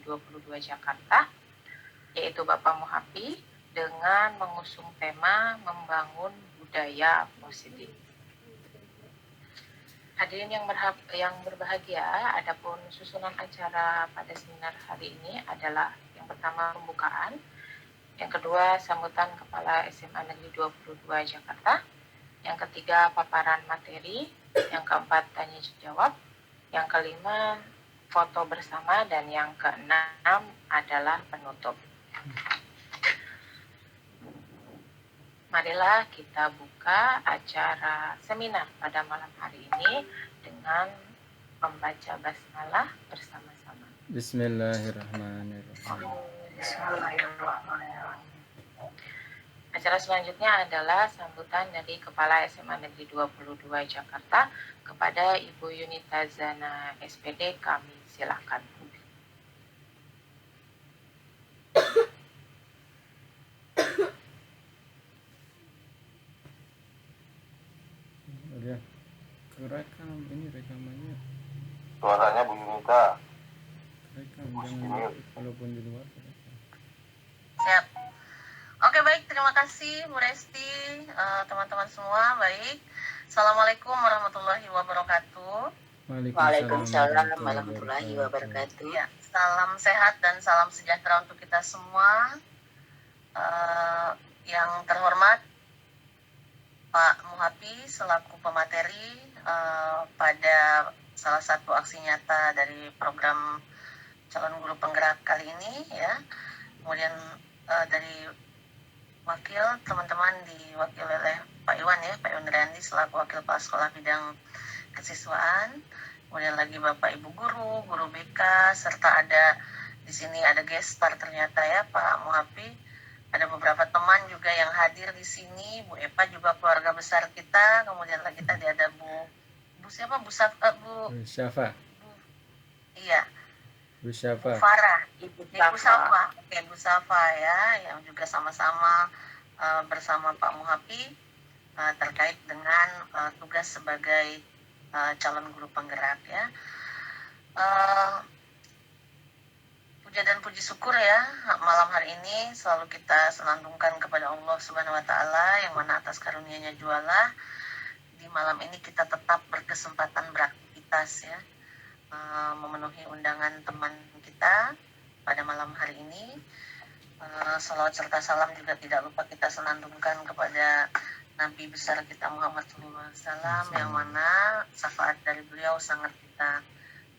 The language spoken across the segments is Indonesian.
2022 Jakarta, yaitu Bapak Muhapi, dengan mengusung tema membangun budaya positif. Hadirin yang berbahagia, adapun susunan acara pada seminar hari ini adalah yang pertama pembukaan, yang kedua sambutan Kepala SMA Negeri 22 Jakarta, yang ketiga paparan materi, yang keempat tanya jawab, yang kelima foto bersama, dan yang keenam adalah penutup. Marilah kita buka acara seminar pada malam hari ini dengan membaca basmalah bersama-sama. Bismillahirrahmanirrahim. Acara selanjutnya adalah sambutan dari Kepala SMA Negeri 22 Jakarta kepada Ibu Yunita Zana SPD. Kami silakan. Udah kerekam ini rekamannya. Suaranya Bu Yunita. Rekam jangan walaupun di luar. Siap. Oke, baik, terima kasih Bu Resti, teman-teman semua. Baik, Assalamualaikum warahmatullahi wabarakatuh. Waalaikumsalam warahmatullahi wabarakatuh. Ya, salam sehat dan salam sejahtera untuk kita semua. Yang terhormat Pak Muhapi selaku pemateri pada salah satu aksi nyata dari program calon guru penggerak kali ini, ya. Kemudian dari wakil teman-teman diwakil oleh Pak Iwan, ya, Pak Iwan Randi selaku wakil kepala sekolah bidang kesiswaan. Kemudian lagi Bapak Ibu guru BK, serta ada di sini ada gestar ternyata, ya, Pak Muhapi. Ada beberapa teman juga yang hadir di sini, Bu Epa juga keluarga besar kita. Kemudian lagi tadi ada Bu siapa? Bu Syafa. Iya. Bu Syafa. Bu Farah. Ibu Syafa. Oke, Bu Syafa, ya, yang juga sama-sama bersama Pak Muhapi terkait dengan tugas sebagai calon guru penggerak, ya. Puja dan puji syukur, ya, malam hari ini selalu kita senandungkan kepada Allah Subhanahu wa Ta'ala, yang mana atas karunia-Nya jualah di malam ini kita tetap berkesempatan beraktivitas, ya, memenuhi undangan teman kita pada malam hari ini. Salawat serta salam juga tidak lupa kita senandungkan kepada Nabi besar kita Muhammad SAW, yang mana syafaat dari beliau sangat kita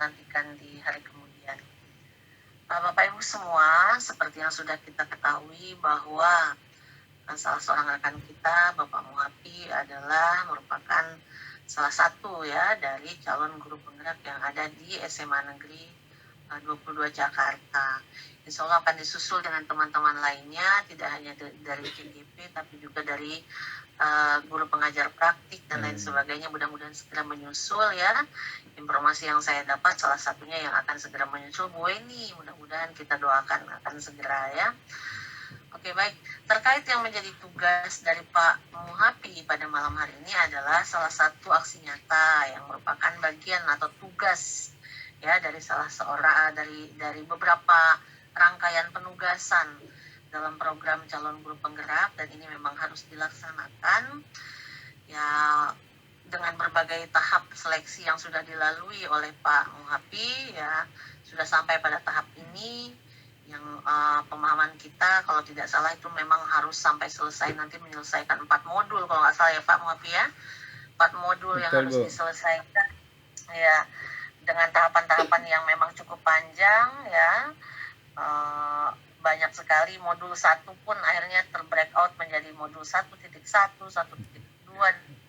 nantikan di hari kemudian. Bapak Ibu semua, seperti yang sudah kita ketahui bahwa salah seorang rekan kita, Bapak Muhapi, adalah merupakan salah satu, ya, dari calon guru penggerak yang ada di SMA Negeri 22 Jakarta. Insya Allah akan disusul dengan teman-teman lainnya, tidak hanya dari CGP, tapi juga dari guru pengajar praktik dan lain sebagainya. Mudah-mudahan segera menyusul, ya. Informasi yang saya dapat salah satunya yang akan segera menyusul Bu Weni. Mudah-mudahan kita doakan akan segera, ya. Oke, baik. Terkait yang menjadi tugas dari Pak Muhapi pada malam hari ini adalah salah satu aksi nyata yang merupakan bagian atau tugas, ya, dari salah seorang dari beberapa rangkaian penugasan dalam program calon guru penggerak, dan ini memang harus dilaksanakan, ya, dengan berbagai tahap seleksi yang sudah dilalui oleh Pak Muhapi, ya, sudah sampai pada tahap ini yang pemahaman kita kalau tidak salah itu memang harus sampai selesai nanti menyelesaikan 4 modul kalau nggak salah, ya, Pak Muhapi, ya, 4 modul yang harus diselesaikan, ya, dengan tahapan-tahapan yang memang cukup panjang, ya. Banyak sekali modul 1 pun akhirnya terbreakout menjadi modul 1.1, 1.2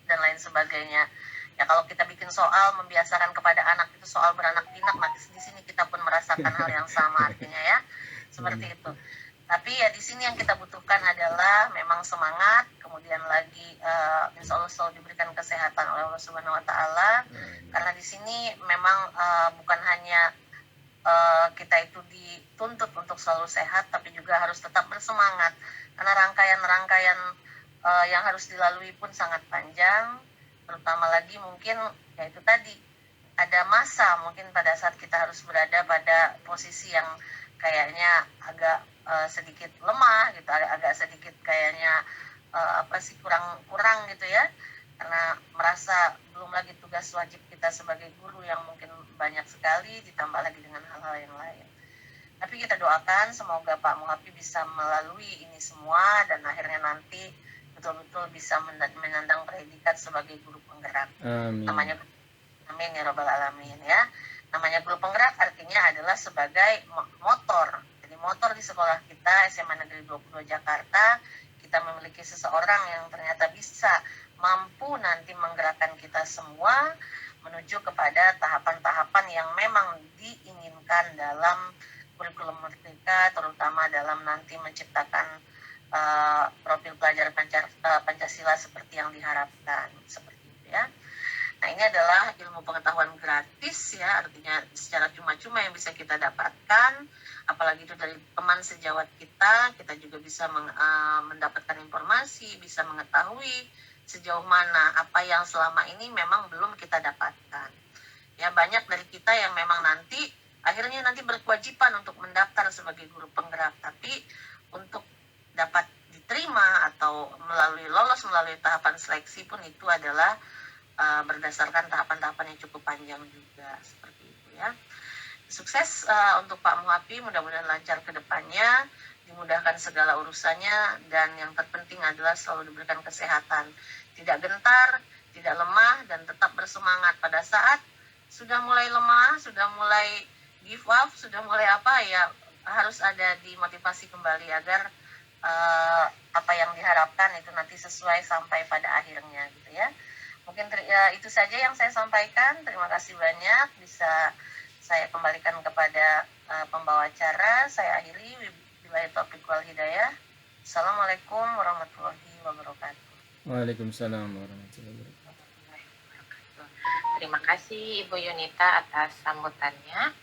dan lain sebagainya. Ya, kalau kita bikin soal membiasakan kepada anak itu soal beranak pinak, maka di sini kita pun merasakan hal yang sama artinya, ya. Seperti itu. Tapi, ya, di sini yang kita butuhkan adalah memang semangat, kemudian lagi insya Allah selalu diberikan kesehatan oleh Allah Subhanahu wa Ta'ala. Karena di sini memang bukan hanya kita itu dituntut untuk selalu sehat, tapi juga harus tetap bersemangat. Karena rangkaian-rangkaian yang harus dilalui pun sangat panjang, terutama lagi mungkin, ya, itu tadi, ada masa mungkin pada saat kita harus berada pada posisi yang kayaknya agak sedikit lemah gitu, agak sedikit kayaknya kurang gitu ya, karena merasa belum lagi tugas wajib kita sebagai guru yang mungkin banyak sekali, ditambah lagi dengan hal-hal yang lain. Tapi kita doakan semoga Pak Muhafi bisa melalui ini semua dan akhirnya nanti betul-betul bisa menandang predikat sebagai guru penggerak. Amin. Namanya, amin ya robbal alamin ya. Namanya guru penggerak artinya adalah sebagai motor. Jadi motor di sekolah kita SMA Negeri 22 Jakarta, kita memiliki seseorang yang ternyata bisa mampu nanti menggerakkan kita semua menuju kepada tahapan-tahapan yang memang diinginkan dalam kurikulum merdeka, terutama dalam nanti menciptakan profil pelajar Pancasila seperti yang diharapkan, seperti itu ya. Nah, ini adalah ilmu pengetahuan gratis ya, artinya secara cuma-cuma yang bisa kita dapatkan, apalagi itu dari teman sejawat kita juga bisa mendapatkan informasi, bisa mengetahui sejauh mana apa yang selama ini memang belum kita dapatkan. Ya, banyak dari kita yang memang akhirnya nanti berkewajiban untuk mendaftar sebagai guru penggerak, tapi untuk dapat diterima atau lolos melalui tahapan seleksi pun itu adalah berdasarkan tahapan-tahapan yang cukup panjang juga, seperti itu ya. Sukses untuk Pak Muhafi, mudah-mudahan lancar ke depannya, dimudahkan segala urusannya, dan yang terpenting adalah selalu diberikan kesehatan, tidak gentar, tidak lemah, dan tetap bersemangat pada saat sudah mulai lemah, sudah mulai give up, sudah mulai harus ada dimotivasi kembali agar apa yang diharapkan itu nanti sesuai sampai pada akhirnya gitu ya. Mungkin itu saja yang saya sampaikan. Terima kasih banyak. Bisa saya kembalikan kepada pembawa acara. Saya akhiri. Wabillahi taufiq wal hidayah. Assalamualaikum warahmatullahi wabarakatuh. Waalaikumsalam warahmatullahi wabarakatuh. Terima kasih Ibu Yunita atas sambutannya.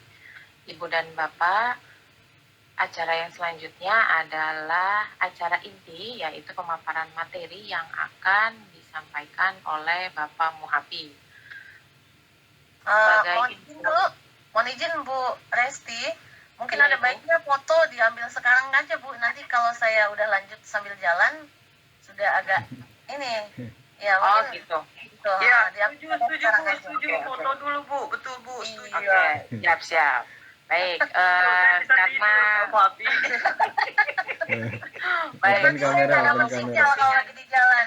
Ibu dan Bapak, acara yang selanjutnya adalah acara inti, yaitu pemaparan materi yang akan disampaikan oleh Bapak Muhafi. Mohon izin Bu Resti, mungkin ada baiknya foto diambil sekarang aja Bu. Nanti kalau saya udah lanjut sambil jalan sudah agak ini ya. Gitu. Ya, setuju. Foto dulu Bu, betul Bu. Oke, siap. Baik, karena Open kamera. Kalau lagi di jalan.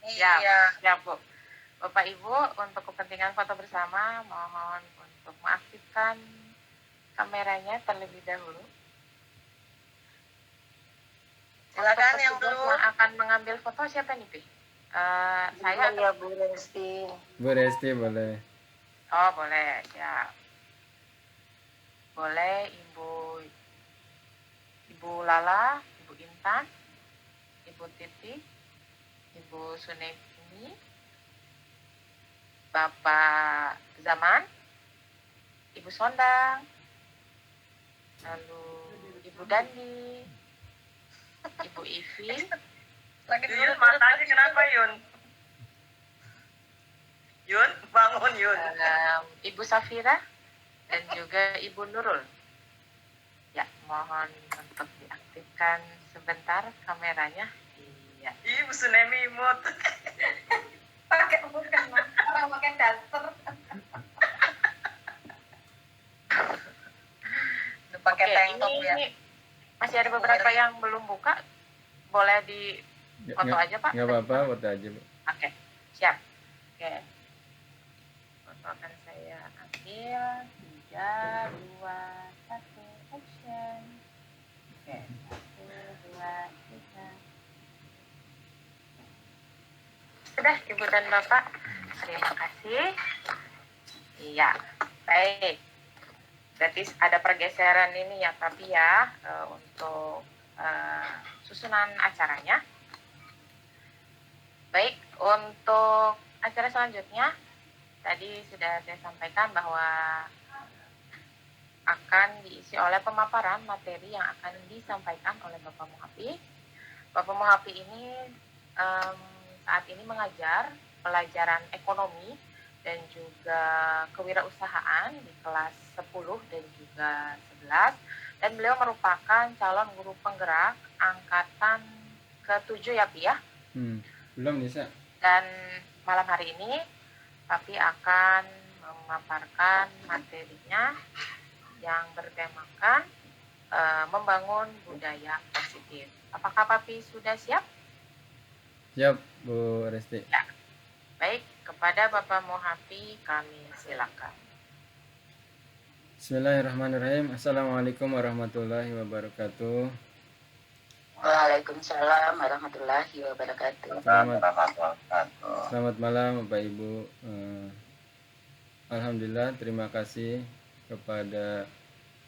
Iya, Bu. Bapak Ibu, untuk kepentingan foto bersama, mohon untuk mengaktifkan kameranya terlebih dahulu. Silakan yang belum akan mengambil foto siapa nih, Pi? Saya ya Bu Resti. Bu Resti boleh. Oh, boleh, ya. Boleh Ibu Lala, Ibu Intan, Ibu Titi, Ibu Sunemi, Bapak Zaman, Ibu Sondang, lalu Ibu Dandi, Ibu Ivi. Yun, matanya kenapa Yun? Yun, bangun Yun. Ibu Safira dan juga Ibu Nurul. Ya, mohon untuk diaktifkan sebentar kameranya. Iya. Ibu Sunemi imut. Pakai orang pakai daster. Pakai tank top ya. Masih ada beberapa yang belum buka. Boleh di foto aja Pak? Nggak apa-apa, foto aja Bu. Oke, siap. Oke. Foto akan saya ambil. 3, 2, 1, action. Oke, 1, 2, 3. Sudah Ibu dan Bapak, terima kasih. Iya, baik. Berarti ada pergeseran ini ya, tapi ya untuk susunan acaranya. Baik, untuk acara selanjutnya, tadi sudah saya sampaikan bahwa akan diisi oleh pemaparan materi yang akan disampaikan oleh Bapak Muhafi. Bapak Muhafi ini saat ini mengajar pelajaran ekonomi dan juga kewirausahaan di kelas 10 dan juga 11 dan beliau merupakan calon guru penggerak angkatan ke-7 ya Pi ya. Belum bisa. Dan malam hari ini Papi akan memaparkan materinya yang bertemakan membangun budaya positif. Apakah Papi sudah siap? Siap, Bu Resti. Ya. Baik, kepada Bapak Muhafi kami silakan. Bismillahirrahmanirrahim. Assalamualaikum warahmatullahi wabarakatuh. Waalaikumsalam warahmatullahi wabarakatuh. Selamat malam Bapak Ibu. Alhamdulillah, terima kasih kepada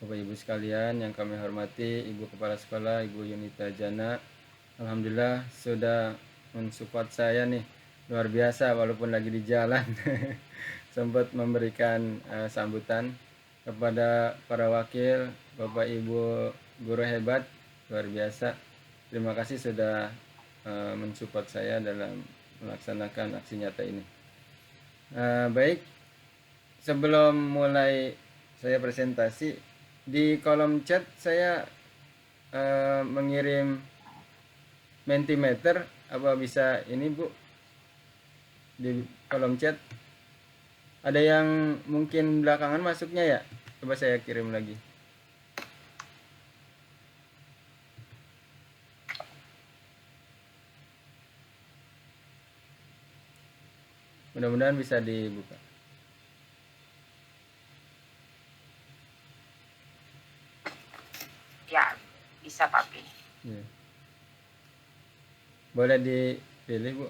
Bapak Ibu sekalian yang kami hormati, Ibu Kepala Sekolah, Ibu Yunita Jana. Alhamdulillah sudah mensupport saya nih, luar biasa walaupun lagi di jalan. Sempat memberikan sambutan kepada para wakil, Bapak Ibu guru hebat, luar biasa. Terima kasih sudah mensupport saya dalam melaksanakan aksi nyata ini. Baik, sebelum mulai saya presentasi, di kolom chat saya mengirim Mentimeter. Apa bisa ini Bu? Di kolom chat ada yang mungkin belakangan masuknya ya? Coba saya kirim lagi. Mudah-mudahan bisa dibuka. Ya, bisa Papi. Ya. Boleh dipilih Bu.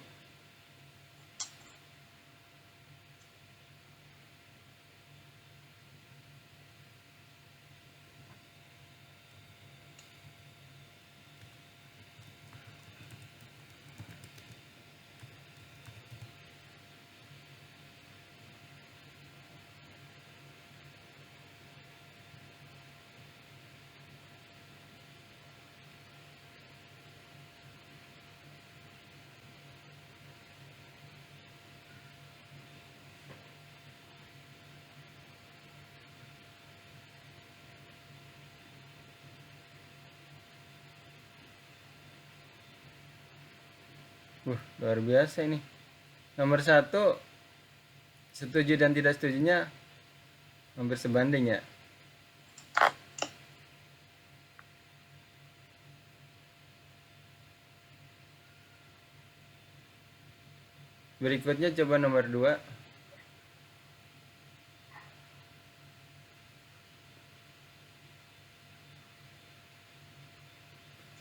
Luar biasa ini. Nomor 1, setuju dan tidak setujunya hampir sebanding ya. Berikutnya coba nomor 2.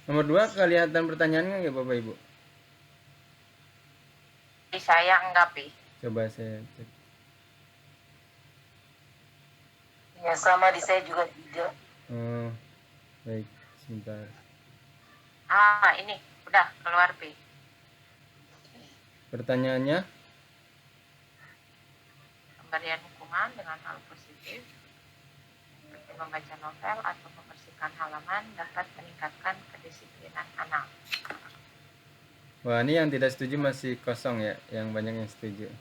Nomor 2 kelihatan pertanyaannya nggak Bapak Ibu? Saya enggak Pi. Coba saya cek. Ya sama di saya juga tidak. Oh, baik, sebentar. Ini udah keluar Pi. Pertanyaannya? Pemberian hukuman dengan hal positif seperti membaca novel atau membersihkan halaman dapat meningkatkan kedisiplinan anak. Wah, ini yang tidak setuju masih kosong ya, yang banyak yang setuju.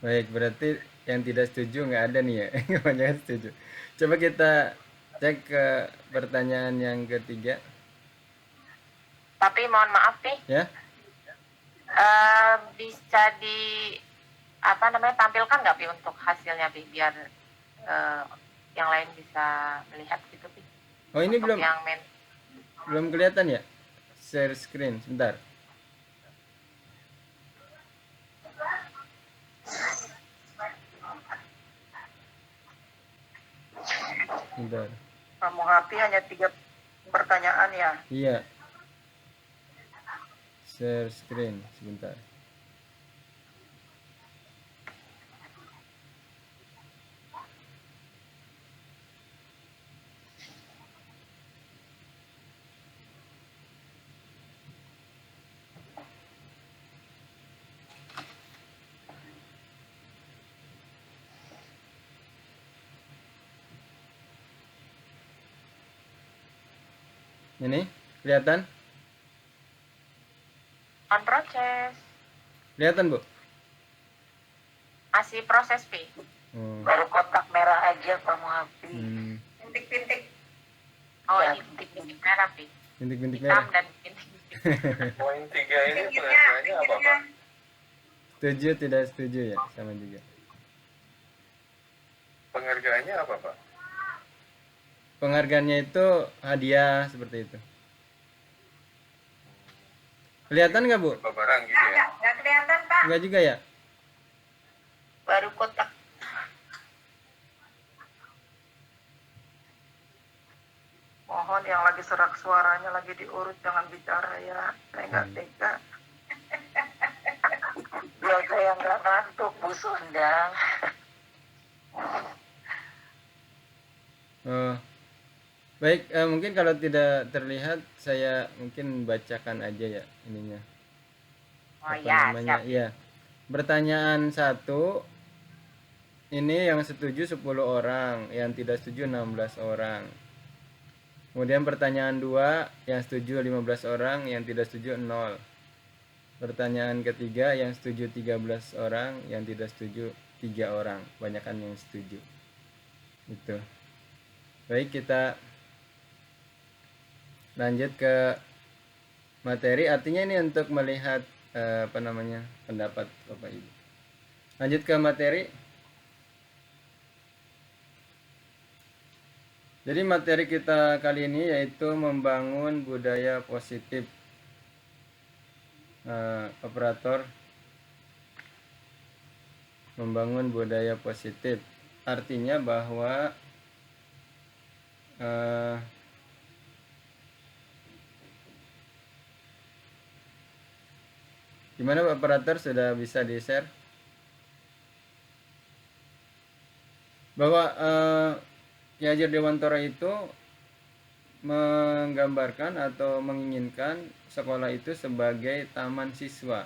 Baik, berarti yang tidak setuju nggak ada nih ya, banyak yang setuju. Coba kita cek ke pertanyaan yang ketiga. Tapi mohon maaf nih, Ya, bisa di tampilkan nggak Pi untuk hasilnya Pi biar yang lain bisa melihat gitu Pi. oh ini Untuk belum yang belum kelihatan ya? Share screen, sebentar. Sebentar. Kamu happy hanya 3 pertanyaan ya. Iya. Share screen, sebentar. Ini kelihatan? on proses. Kelihatan, Bu? Masih proses P. Oh. Baru kotak merah aja Pak Muhafi. Pintik-pintik. Oh, Ya, ini bintik-bintik merah P. Bintik-bintik Hitam merah. dan bintik-bintik. Poin 3 ini Pinggirnya, pengertiannya apa, pinggirnya. Pak? Setuju tidak setuju ya? Sama juga. Penghargaannya apa, Pak? Penghargaannya itu hadiah seperti itu. Kelihatan nggak, Bu? Berupa barang gitu ya? Nggak kelihatan, Pak. Enggak juga ya? Baru kotak. Mohon yang lagi serak suaranya lagi diurut jangan bicara ya. Saya nggak tega. Biar saya nggak ngantuk Bu Sondang. Oh. Baik, mungkin kalau tidak terlihat saya mungkin bacakan aja ya ininya. Oh Apa ya, namanya? siap. Iya. Pertanyaan 1 ini yang setuju 10 orang, yang tidak setuju 16 orang. Kemudian pertanyaan 2 yang setuju 15 orang, yang tidak setuju 0. Pertanyaan ketiga yang setuju 13 orang, yang tidak setuju 3 orang. Kebanyakan yang setuju. Itu. Baik, kita lanjut ke materi. Artinya ini untuk melihat pendapat Bapak Ibu. Lanjut ke materi. Jadi materi kita kali ini yaitu membangun budaya positif. Operator, membangun budaya positif. Artinya bahwa gimana Pak Operator, sudah bisa di-share? Bahwa Ki Hajar Dewantara itu menggambarkan atau menginginkan sekolah itu sebagai taman siswa.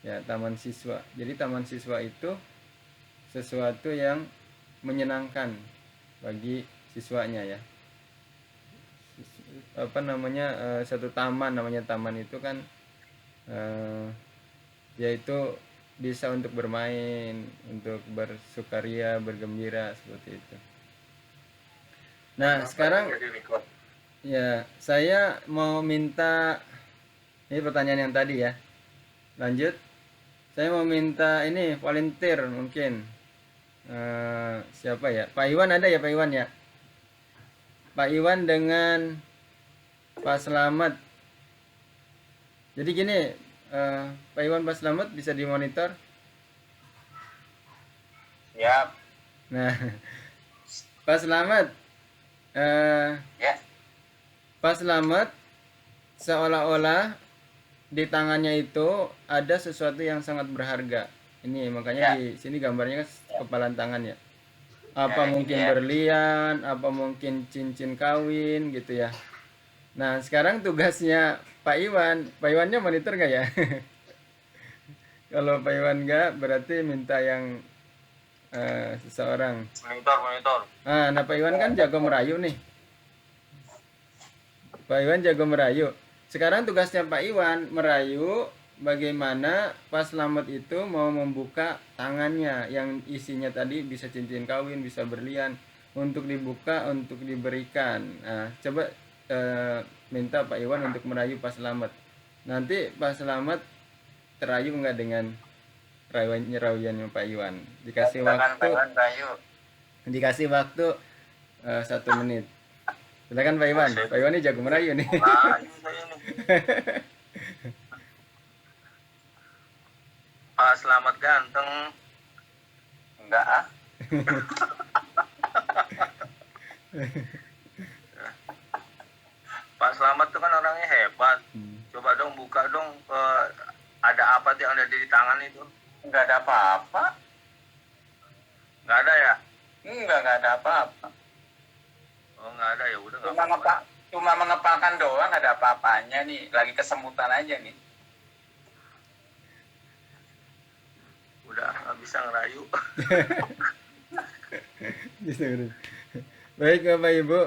Ya, taman siswa. Jadi taman siswa itu sesuatu yang menyenangkan bagi siswanya ya. Satu taman, namanya taman itu kan yaitu bisa untuk bermain, untuk bersukaria, bergembira, seperti itu. Nah, sekarang ya saya mau minta, ini pertanyaan yang tadi ya. Lanjut, saya mau minta ini volunteer mungkin. Siapa ya? Pak Iwan ada ya, Pak Iwan ya? Pak Iwan dengan Pak Selamat. Jadi gini, Pak Iwan, Pak Selamat bisa dimonitor. Siap. Nah, Pak Selamat, Ya. Pak Selamat seolah-olah di tangannya itu ada sesuatu yang sangat berharga. Ini makanya di sini gambarnya kan kepalan tangan ya. Apa mungkin berlian, apa mungkin cincin kawin gitu ya. Nah, sekarang tugasnya Pak Iwan. Pak Iwannya monitor gak ya? Kalau Pak Iwan gak, berarti minta yang seseorang. Monitor. Nah, Pak Iwan kan jago merayu nih. Pak Iwan jago merayu. Sekarang tugasnya Pak Iwan merayu bagaimana Pak Slamet itu mau membuka tangannya yang isinya tadi bisa cincin kawin, bisa berlian, untuk dibuka, untuk diberikan. Nah, coba minta Pak Iwan untuk merayu Pak Slamet. Nanti Pak Slamet terayu nggak dengan rayuannya Pak Iwan? Dikasih waktu 1 menit. Silakan Pak Iwan. Pak Iwan ini jago merayu nih. Pak Selamat ganteng. Enggak ah. Pak Selamat tuh kan orangnya hebat. Coba dong buka dong, ada apa tuh yang ada di tangan itu? Enggak ada apa-apa. Enggak ada ya? Enggak ada apa-apa. Oh, enggak ada ya, udah enggak apa-apa. Cuma mengepalkan doang, ada apa-apanya nih. Lagi kesemutan aja nih. Udah nggak bisa ngerayu. Baik Bapak Ibu,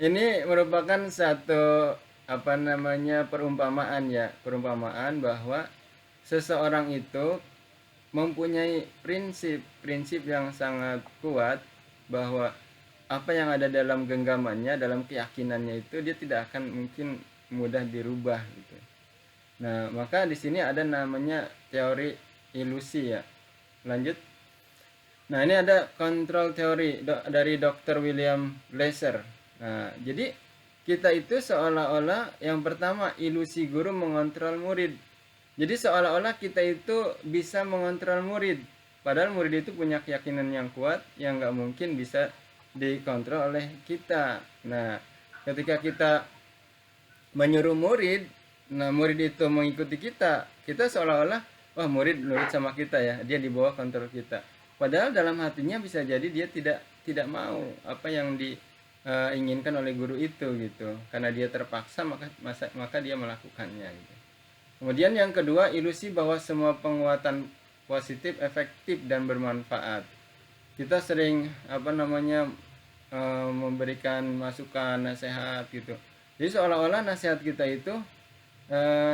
ini merupakan satu perumpamaan ya, perumpamaan bahwa seseorang itu mempunyai prinsip yang sangat kuat bahwa apa yang ada dalam genggamannya, dalam keyakinannya itu dia tidak akan mungkin mudah dirubah gitu. Nah, maka di sini ada namanya teori ilusi ya. Lanjut. Nah, ini ada kontrol teori dari Dr. William Glasser. Nah, jadi kita itu seolah-olah yang pertama ilusi guru mengontrol murid. Jadi seolah-olah kita itu bisa mengontrol murid. Padahal murid itu punya keyakinan yang kuat yang nggak mungkin bisa dikontrol oleh kita. Nah, ketika kita menyuruh murid, nah murid itu mengikuti kita seolah-olah wah murid nurut sama kita ya, dia di bawah kontrol kita. Padahal dalam hatinya bisa jadi dia tidak mau apa yang diinginkan oleh guru itu gitu. Karena dia terpaksa maka dia melakukannya gitu. Kemudian yang kedua, ilusi bahwa semua penguatan positif efektif dan bermanfaat. Kita sering memberikan masukan, nasihat gitu. Jadi seolah-olah nasihat kita itu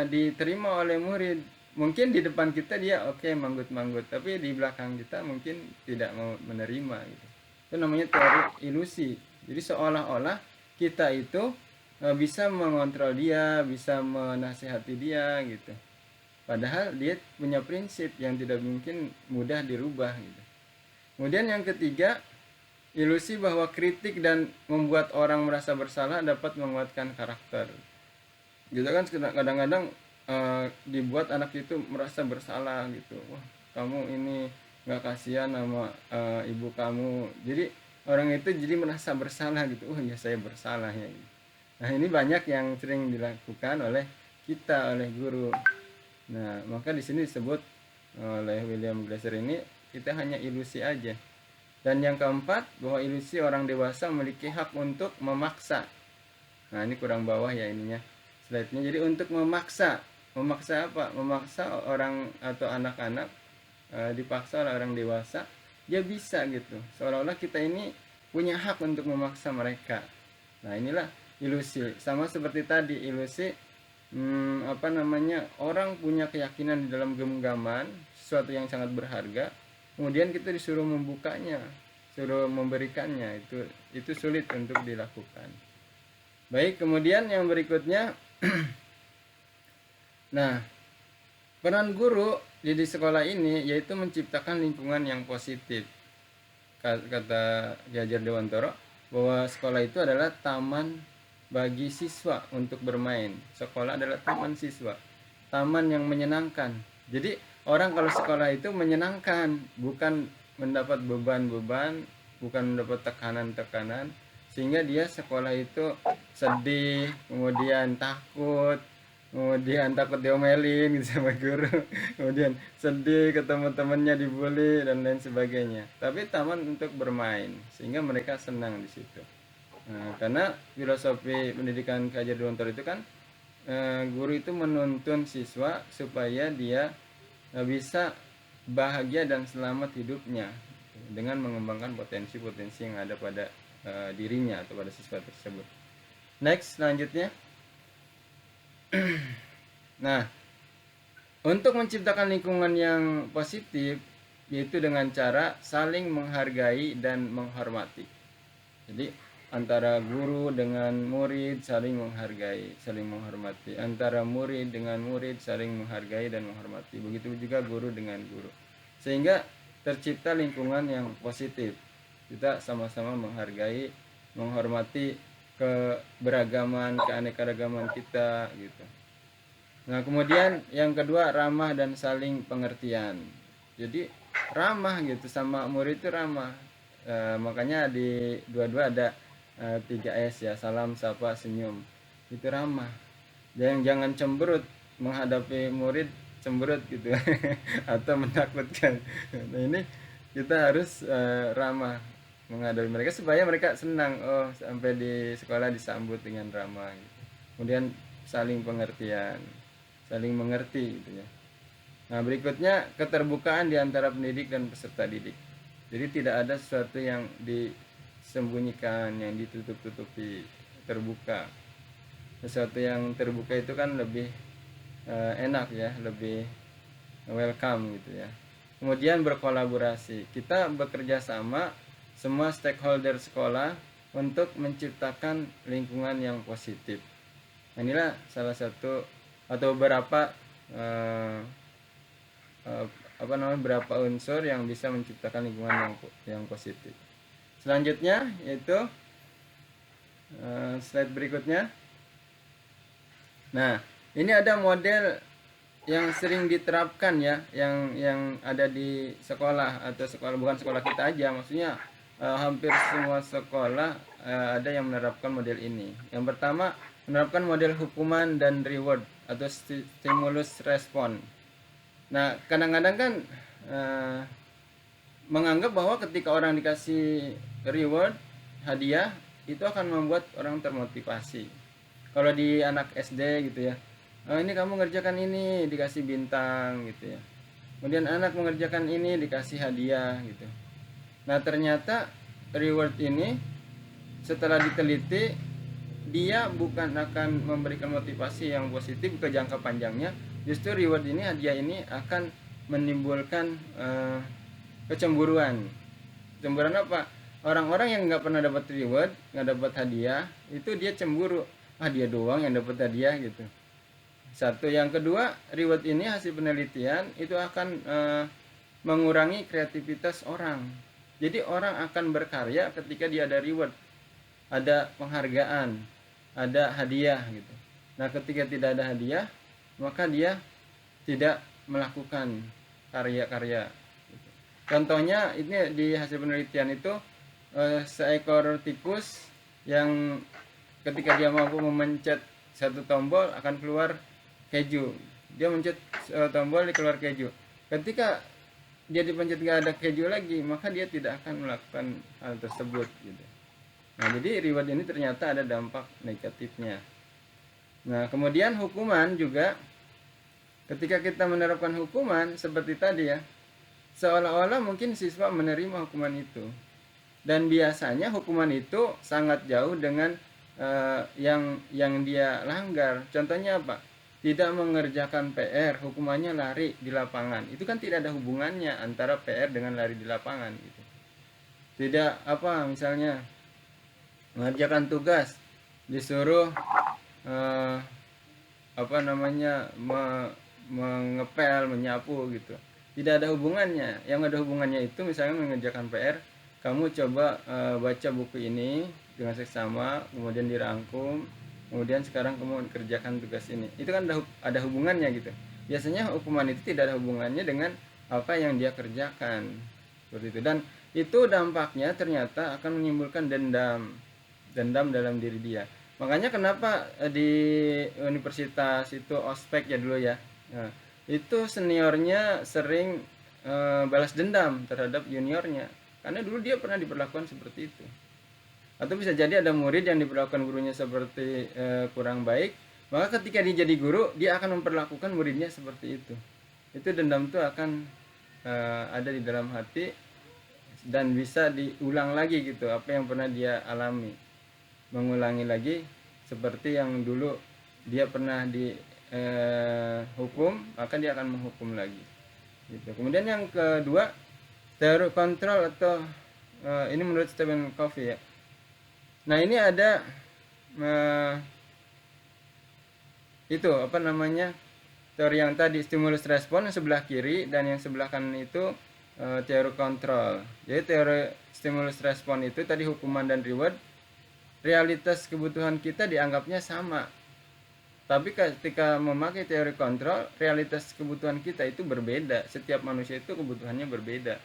diterima oleh murid. Mungkin di depan kita dia oke, manggut-manggut, tapi di belakang kita mungkin tidak mau menerima gitu. Itu namanya teori ilusi. Jadi seolah-olah kita itu bisa mengontrol dia, bisa menasihati dia gitu. Padahal dia punya prinsip yang tidak mungkin mudah dirubah gitu. Kemudian yang ketiga, ilusi bahwa kritik dan membuat orang merasa bersalah dapat menguatkan karakter. Gitu kan kadang-kadang dibuat anak itu merasa bersalah gitu. Wah, kamu ini nggak kasihan sama ibu kamu. Jadi orang itu jadi merasa bersalah gitu. Oh ya saya bersalah ya. Nah ini banyak yang sering dilakukan oleh kita, oleh guru. Nah maka di sini disebut oleh William Glasser ini kita hanya ilusi aja. Dan yang keempat, bahwa ilusi orang dewasa memiliki hak untuk memaksa. Nah ini kurang bawah ya ininya slide-nya. Jadi untuk memaksa apa? Memaksa orang atau anak-anak dipaksa oleh orang dewasa, dia bisa gitu. Seolah-olah kita ini punya hak untuk memaksa mereka. Nah inilah ilusi. Sama seperti tadi ilusi orang punya keyakinan di dalam genggaman sesuatu yang sangat berharga, kemudian kita disuruh membukanya, suruh memberikannya, itu sulit untuk dilakukan. Baik, kemudian yang berikutnya nah, peran guru di sekolah ini yaitu menciptakan lingkungan yang positif. Kata Ki Hajar Dewantara bahwa sekolah itu adalah taman bagi siswa untuk bermain. Sekolah adalah taman siswa, taman yang menyenangkan. Jadi orang kalau sekolah itu menyenangkan, bukan mendapat beban-beban, bukan mendapat tekanan-tekanan, sehingga dia sekolah itu sedih, kemudian takut diomelin gitu sama guru, kemudian sedih ketemu temannya dibully dan lain sebagainya. Tapi taman untuk bermain sehingga mereka senang di situ. Nah, karena filosofi pendidikan Ki Hajar Dewantara itu kan guru itu menuntun siswa supaya dia bisa bahagia dan selamat hidupnya dengan mengembangkan potensi-potensi yang ada pada dirinya atau pada siswa tersebut. Next, selanjutnya. Nah, untuk menciptakan lingkungan yang positif yaitu dengan cara saling menghargai dan menghormati. Jadi antara guru dengan murid saling menghargai, saling menghormati. Antara murid dengan murid saling menghargai dan menghormati. Begitu juga guru dengan guru. Sehingga tercipta lingkungan yang positif. Kita sama-sama menghargai, menghormati keberagaman, keanekaragaman kita gitu. Nah, kemudian yang kedua, ramah dan saling pengertian. Jadi ramah gitu, sama murid itu ramah. Makanya di dua-dua ada 3S ya, salam, sapa, senyum. Itu ramah. Dan jangan cemberut menghadapi murid, cemberut gitu atau menakutkan. Nah, ini kita harus ramah menghadapi mereka supaya mereka senang, oh sampai di sekolah disambut dengan ramah gitu. Kemudian saling pengertian, saling mengerti gitu ya. Nah, berikutnya keterbukaan di antara pendidik dan peserta didik. Jadi tidak ada sesuatu yang disembunyikan, yang ditutup-tutupi, terbuka. Sesuatu yang terbuka itu kan lebih enak ya, lebih welcome gitu ya. Kemudian berkolaborasi, kita bekerja sama semua stakeholder sekolah untuk menciptakan lingkungan yang positif. Nah, inilah salah satu atau beberapa beberapa unsur yang bisa menciptakan lingkungan yang positif. Selanjutnya yaitu slide berikutnya. Nah, ini ada model yang sering diterapkan ya, yang ada di sekolah atau sekolah, bukan sekolah kita aja, maksudnya hampir semua sekolah ada yang menerapkan model ini. Yang pertama, menerapkan model hukuman dan reward atau stimulus respon. Nah, kadang-kadang kan menganggap bahwa ketika orang dikasih reward, hadiah, itu akan membuat orang termotivasi. Kalau di anak SD gitu ya, ini kamu ngerjakan ini dikasih bintang gitu ya. Kemudian anak mengerjakan ini dikasih hadiah gitu. Nah, ternyata reward ini setelah diteliti, dia bukan akan memberikan motivasi yang positif ke jangka panjangnya. Justru reward ini, hadiah ini akan menimbulkan kecemburuan. Kecemburuan apa? Orang-orang yang nggak pernah dapat reward, nggak dapat hadiah, itu dia cemburu. Dia doang yang dapat hadiah gitu. Satu. Yang kedua, reward ini hasil penelitian itu akan mengurangi kreativitas orang. Jadi orang akan berkarya ketika dia ada reward, ada penghargaan, ada hadiah gitu. Nah, ketika tidak ada hadiah, maka dia tidak melakukan karya-karya gitu. Contohnya ini di hasil penelitian itu seekor tikus yang ketika dia mampu memencet satu tombol akan keluar keju. Dia mencet tombol, keluar keju. Ketika dia dipencet gak ada keju lagi, maka dia tidak akan melakukan hal tersebut gitu. Nah, jadi reward ini ternyata ada dampak negatifnya. Nah, kemudian hukuman juga, ketika kita menerapkan hukuman seperti tadi ya, seolah-olah mungkin siswa menerima hukuman itu. Dan biasanya hukuman itu sangat jauh dengan yang dia langgar. Contohnya apa? Tidak mengerjakan PR, hukumannya lari di lapangan. Itu kan tidak ada hubungannya antara PR dengan lari di lapangan gitu. Tidak misalnya mengerjakan tugas disuruh mengepel, menyapu gitu. Tidak ada hubungannya. Yang ada hubungannya itu misalnya mengerjakan PR, kamu coba baca buku ini dengan seksama, kemudian dirangkum, kemudian sekarang kamu kerjakan tugas ini. Itu kan ada hubungannya gitu. Biasanya hukuman itu tidak ada hubungannya dengan apa yang dia kerjakan, seperti itu. Dan itu dampaknya ternyata akan menimbulkan dendam dalam diri dia. Makanya kenapa di universitas itu ospek ya dulu ya, nah, itu seniornya sering balas dendam terhadap juniornya, karena dulu dia pernah diperlakukan seperti itu. Atau bisa jadi ada murid yang diperlakukan gurunya seperti kurang baik, maka ketika dia jadi guru, dia akan memperlakukan muridnya seperti itu. Itu dendam itu akan ada di dalam hati dan bisa diulang lagi gitu, apa yang pernah dia alami, mengulangi lagi seperti yang dulu dia pernah dihukum, maka dia akan menghukum lagi gitu. Kemudian yang kedua, teori kontrol atau ini menurut Stephen Covey ya. Nah, ini ada teori yang tadi stimulus respon yang sebelah kiri, dan yang sebelah kanan itu teori kontrol. Jadi teori stimulus respon itu tadi hukuman dan reward, realitas kebutuhan kita dianggapnya sama. Tapi ketika memakai teori kontrol, realitas kebutuhan kita itu berbeda. Setiap manusia itu kebutuhannya berbeda.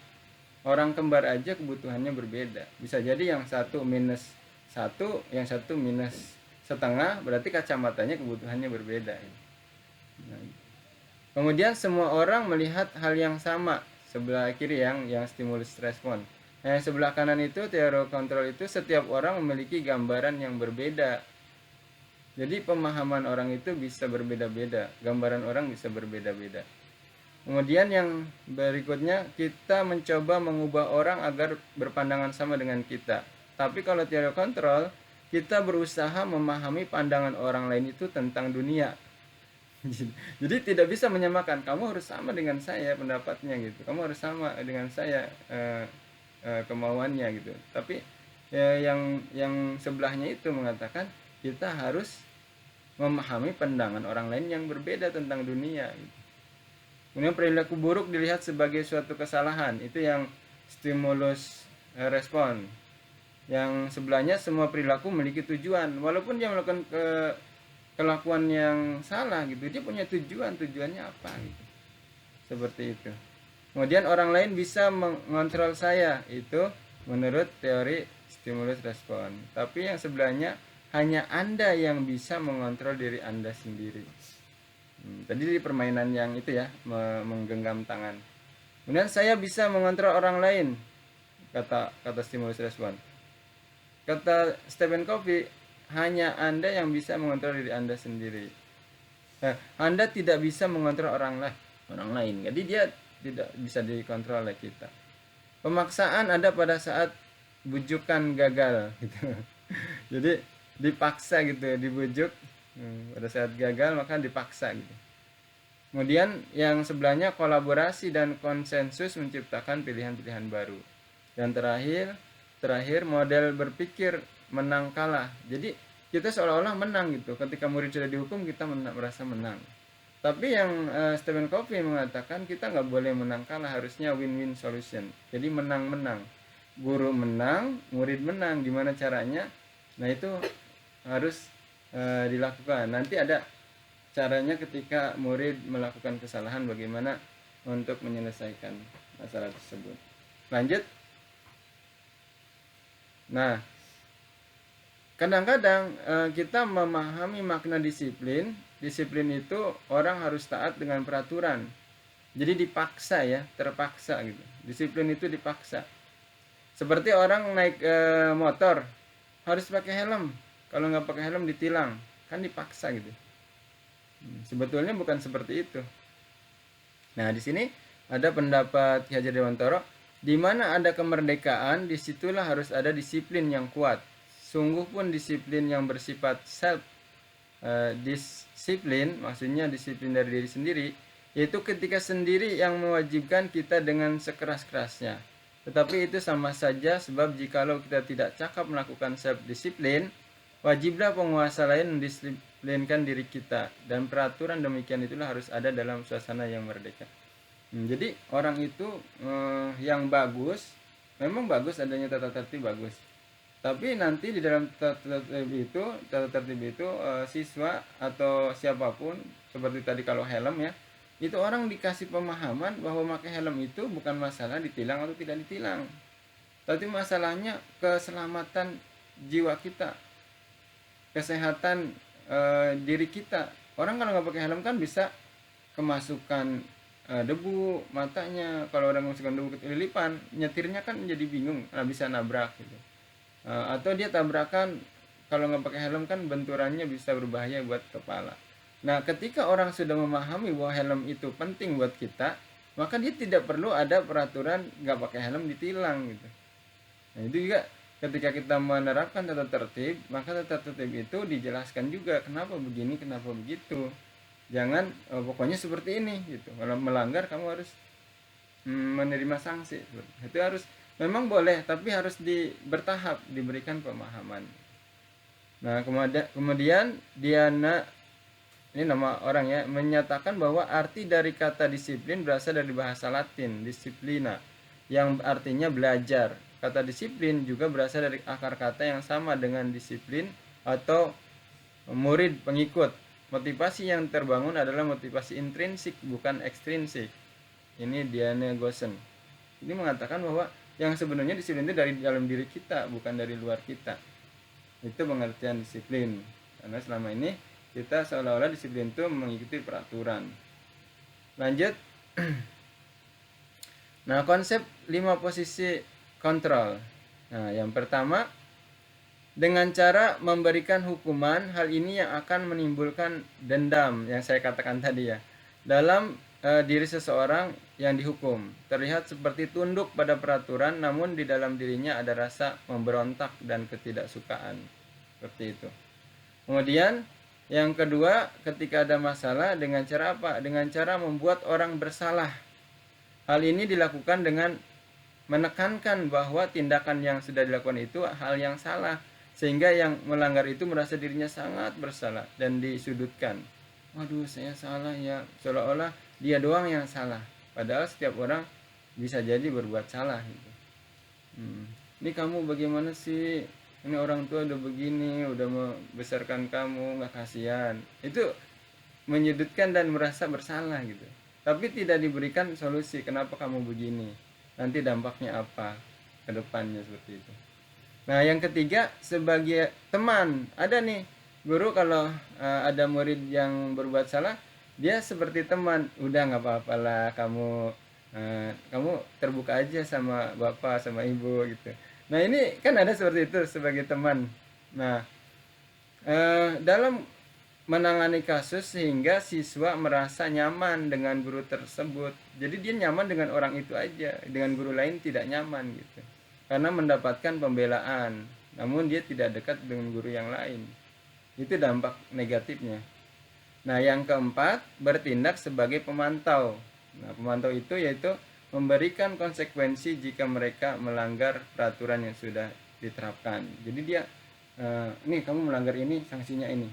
Orang kembar aja kebutuhannya berbeda. Bisa jadi yang satu minus 1, yang satu minus setengah, berarti kacamatanya kebutuhannya berbeda. Nah, kemudian semua orang melihat hal yang sama. Sebelah kiri yang stimulus respon. Nah, yang sebelah kanan itu teori kontrol itu setiap orang memiliki gambaran yang berbeda. Jadi pemahaman orang itu bisa berbeda-beda, gambaran orang bisa berbeda-beda. Kemudian yang berikutnya, kita mencoba mengubah orang agar berpandangan sama dengan kita. Tapi kalau teori kontrol, kita berusaha memahami pandangan orang lain itu tentang dunia. Jadi tidak bisa menyamakan, kamu harus sama dengan saya pendapatnya gitu, kamu harus sama dengan saya kemauannya gitu. Tapi yang sebelahnya itu mengatakan kita harus memahami pandangan orang lain yang berbeda tentang dunia gitu. Kemudian perilaku buruk dilihat sebagai suatu kesalahan, itu yang stimulus respon. Yang sebelahnya semua perilaku memiliki tujuan, walaupun dia melakukan kelakuan yang salah gitu, dia punya tujuannya apa gitu. Seperti itu. Kemudian orang lain bisa mengontrol saya, itu menurut teori stimulus respon. Tapi yang sebelahnya hanya Anda yang bisa mengontrol diri Anda sendiri. Tadi di permainan yang itu ya, menggenggam tangan. Kemudian saya bisa mengontrol orang lain, kata stimulus respon. Kata Stephen Covey, hanya Anda yang bisa mengontrol diri Anda sendiri. Anda tidak bisa mengontrol orang lain. Jadi dia tidak bisa dikontrol oleh kita. Pemaksaan ada pada saat bujukan gagal gitu. Jadi dipaksa gitu, dibujuk. Pada saat gagal maka dipaksa gitu. Kemudian yang sebelahnya kolaborasi dan konsensus menciptakan pilihan-pilihan baru. Dan terakhir model berpikir menang kalah. Jadi kita seolah-olah menang gitu. Ketika murid sudah dihukum kita merasa menang. Tapi yang Stephen Covey mengatakan kita nggak boleh menang kalah, harusnya win-win solution. Jadi menang-menang. Guru menang, murid menang. Gimana caranya? Nah itu harus dilakukan. Nanti ada caranya ketika murid melakukan kesalahan, bagaimana untuk menyelesaikan masalah tersebut. Lanjut. Nah, kadang-kadang kita memahami makna disiplin. Disiplin itu orang harus taat dengan peraturan. Jadi dipaksa ya, terpaksa gitu. Disiplin itu dipaksa. Seperti orang naik motor harus pakai helm. Kalau nggak pakai helm ditilang, kan dipaksa gitu. Sebetulnya bukan seperti itu. Nah, di sini ada pendapat Ki Hajar Dewantoro, di mana ada kemerdekaan, disitulah harus ada disiplin yang kuat. Sungguh pun disiplin yang bersifat self disiplin, maksudnya disiplin dari diri sendiri, yaitu ketika sendiri yang mewajibkan kita dengan sekeras-kerasnya. Tetapi itu sama saja, sebab jikalau kita tidak cakap melakukan self disiplin, wajiblah penguasa lain mendisiplinkan diri kita, dan peraturan demikian itulah harus ada dalam suasana yang merdeka. Jadi orang itu yang bagus, memang bagus adanya tata tertib bagus. Tapi nanti di dalam tata tertib itu siswa atau siapapun, seperti tadi kalau helm ya, itu orang dikasih pemahaman bahwa pakai helm itu bukan masalah ditilang atau tidak ditilang. Tapi masalahnya keselamatan jiwa kita, kesehatan diri kita. Orang kalau nggak pakai helm kan bisa kemasukan debu matanya. Kalau orang kemasukan debu kelilipan, nyetirnya kan jadi bingung, nggak bisa nabrak gitu. Atau dia tabrakan, kalau nggak pakai helm kan benturannya bisa berbahaya buat kepala. Nah, ketika orang sudah memahami bahwa helm itu penting buat kita, maka dia tidak perlu ada peraturan nggak pakai helm ditilang gitu. Nah, itu juga ketika kita menerapkan tata tertib, maka tata tertib itu dijelaskan juga kenapa begini, kenapa begitu. Jangan pokoknya seperti ini gitu. Kalau melanggar kamu harus menerima sanksi. Itu harus, memang boleh, tapi harus bertahap, diberikan pemahaman. Nah, kemudian Diana, ini nama orang ya, menyatakan bahwa arti dari kata disiplin berasal dari bahasa Latin, disciplina, yang artinya belajar. Kata disiplin juga berasal dari akar kata yang sama dengan disiplin atau murid pengikut. Motivasi yang terbangun adalah motivasi intrinsik, bukan ekstrinsik. Ini Diana Gosen. Ini mengatakan bahwa yang sebenarnya disiplin itu dari dalam diri kita, bukan dari luar kita. Itu pengertian disiplin. Karena selama ini kita seolah-olah disiplin itu mengikuti peraturan. Lanjut. Nah, konsep 5 posisi kontrol. Nah, yang pertama, dengan cara memberikan hukuman, hal ini yang akan menimbulkan dendam yang saya katakan tadi ya. Dalam diri seseorang yang dihukum, terlihat seperti tunduk pada peraturan, namun di dalam dirinya ada rasa memberontak dan ketidaksukaan. Seperti itu. Kemudian Yang kedua, ketika ada masalah dengan cara apa? Dengan cara membuat orang bersalah. Hal ini dilakukan dengan menekankan bahwa tindakan yang sudah dilakukan itu hal yang salah, sehingga yang melanggar itu merasa dirinya sangat bersalah dan disudutkan. Waduh, saya salah ya, seolah-olah dia doang yang salah, padahal setiap orang bisa jadi berbuat salah gitu. Ini kamu bagaimana sih, ini orang tua udah begini, udah membesarkan kamu, nggak kasihan. Itu menyudutkan dan merasa bersalah gitu, tapi tidak diberikan solusi kenapa kamu begini, nanti dampaknya apa ke depannya, seperti itu. Nah, yang ketiga, sebagai teman, ada nih guru kalau ada murid yang berbuat salah, dia seperti teman, udah nggak apa-apalah, kamu terbuka aja sama bapak sama ibu gitu. Nah, ini kan ada seperti itu sebagai teman. Nah, dalam menangani kasus sehingga siswa merasa nyaman dengan guru tersebut, jadi dia nyaman dengan orang itu aja, dengan guru lain tidak nyaman gitu, karena mendapatkan pembelaan, namun dia tidak dekat dengan guru yang lain. Itu dampak negatifnya. Nah, yang keempat, bertindak sebagai pemantau. Nah, pemantau itu yaitu memberikan konsekuensi jika mereka melanggar peraturan yang sudah diterapkan. Jadi dia, nih kamu melanggar ini, sanksinya ini.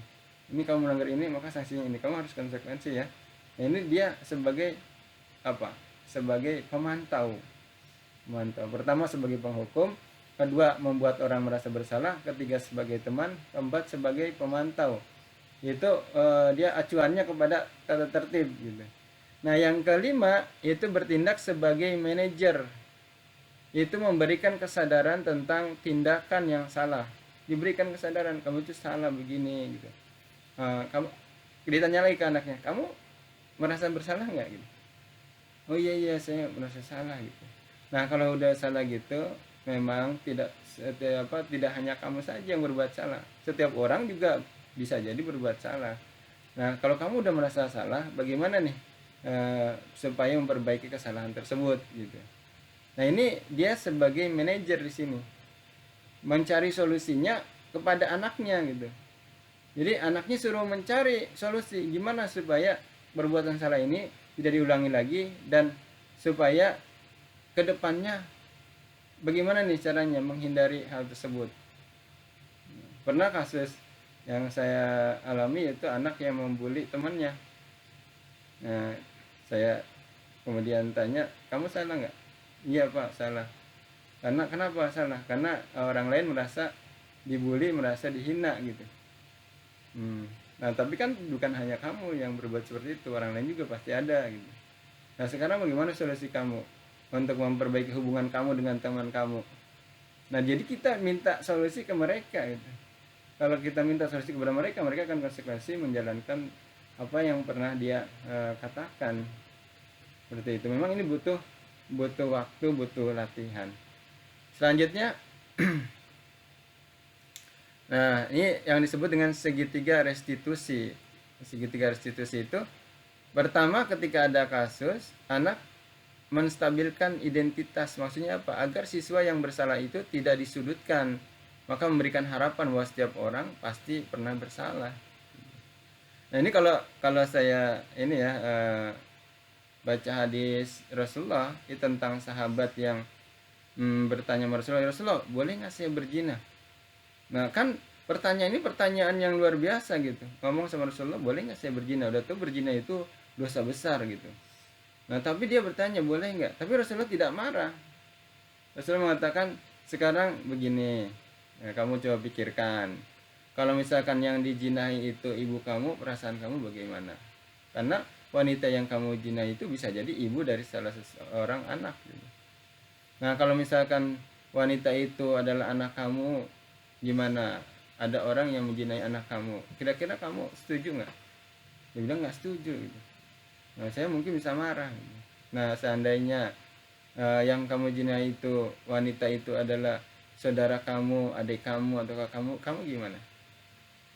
Ini kamu melanggar ini, maka sanksinya ini. Kamu harus konsekuensi ya. Nah, ini dia sebagai apa? Sebagai pemantau. Pertama sebagai penghukum, kedua membuat orang merasa bersalah, ketiga sebagai teman, keempat sebagai pemantau. Itu dia acuannya kepada tata tertib gitu. Nah, yang kelima itu bertindak sebagai manajer, itu memberikan kesadaran tentang tindakan yang salah, diberikan kesadaran kamu itu salah begini gitu. Kamu ditanya lagi ke anaknya, kamu merasa bersalah nggak gitu? Oh iya saya merasa salah gitu. Nah, kalau udah salah gitu, memang tidak hanya kamu saja yang berbuat salah, setiap orang juga bisa jadi berbuat salah. Nah, kalau kamu udah merasa salah, bagaimana nih supaya memperbaiki kesalahan tersebut gitu. Nah, ini dia sebagai manajer di sini mencari solusinya kepada anaknya gitu. Jadi anaknya suruh mencari solusi gimana supaya perbuatan salah ini tidak diulangi lagi, dan supaya kedepannya bagaimana nih caranya menghindari hal tersebut. Pernah kasus yang saya alami yaitu anak yang membuli temannya. Nah, saya kemudian tanya, kamu salah nggak? Iya pak, salah. Kenapa salah? Karena orang lain merasa dibully, merasa dihina gitu. Nah, tapi kan bukan hanya kamu yang berbuat seperti itu, orang lain juga pasti ada gitu. Nah, sekarang bagaimana solusi kamu untuk memperbaiki hubungan kamu dengan teman kamu? Nah, jadi kita minta solusi ke mereka gitu. Kalau kita minta solusi kepada mereka, mereka akan konsekuensi menjalankan apa yang pernah dia katakan. Seperti itu. Memang ini butuh waktu, butuh latihan. Selanjutnya nah, ini yang disebut dengan segitiga restitusi. Segitiga restitusi itu pertama, ketika ada kasus, anak menstabilkan identitas. Maksudnya apa? Agar siswa yang bersalah itu tidak disudutkan, maka memberikan harapan bahwa setiap orang pasti pernah bersalah. Nah, ini kalau saya ini ya baca hadis Rasulullah tentang sahabat yang bertanya kepada Rasulullah, boleh nggak saya berzina? Nah, kan pertanyaan ini pertanyaan yang luar biasa gitu. Ngomong sama Rasulullah, boleh nggak saya berzina? Udah tuh berzina itu dosa besar gitu. Nah, tapi dia bertanya boleh nggak? Tapi Rasulullah tidak marah. Rasulullah mengatakan, sekarang begini, ya, kamu coba pikirkan, kalau misalkan yang dijinahi itu ibu kamu, perasaan kamu bagaimana? Karena wanita yang kamu jinahi itu bisa jadi ibu dari salah seorang anak gitu. Nah, kalau misalkan wanita itu adalah anak kamu, gimana? Ada orang yang menjinai anak kamu, kira-kira kamu setuju nggak? Dia bilang nggak setuju gitu. Nah, saya mungkin bisa marah gitu. Nah, seandainya yang kamu jinai itu, wanita itu adalah saudara kamu, adik kamu, atau kamu gimana?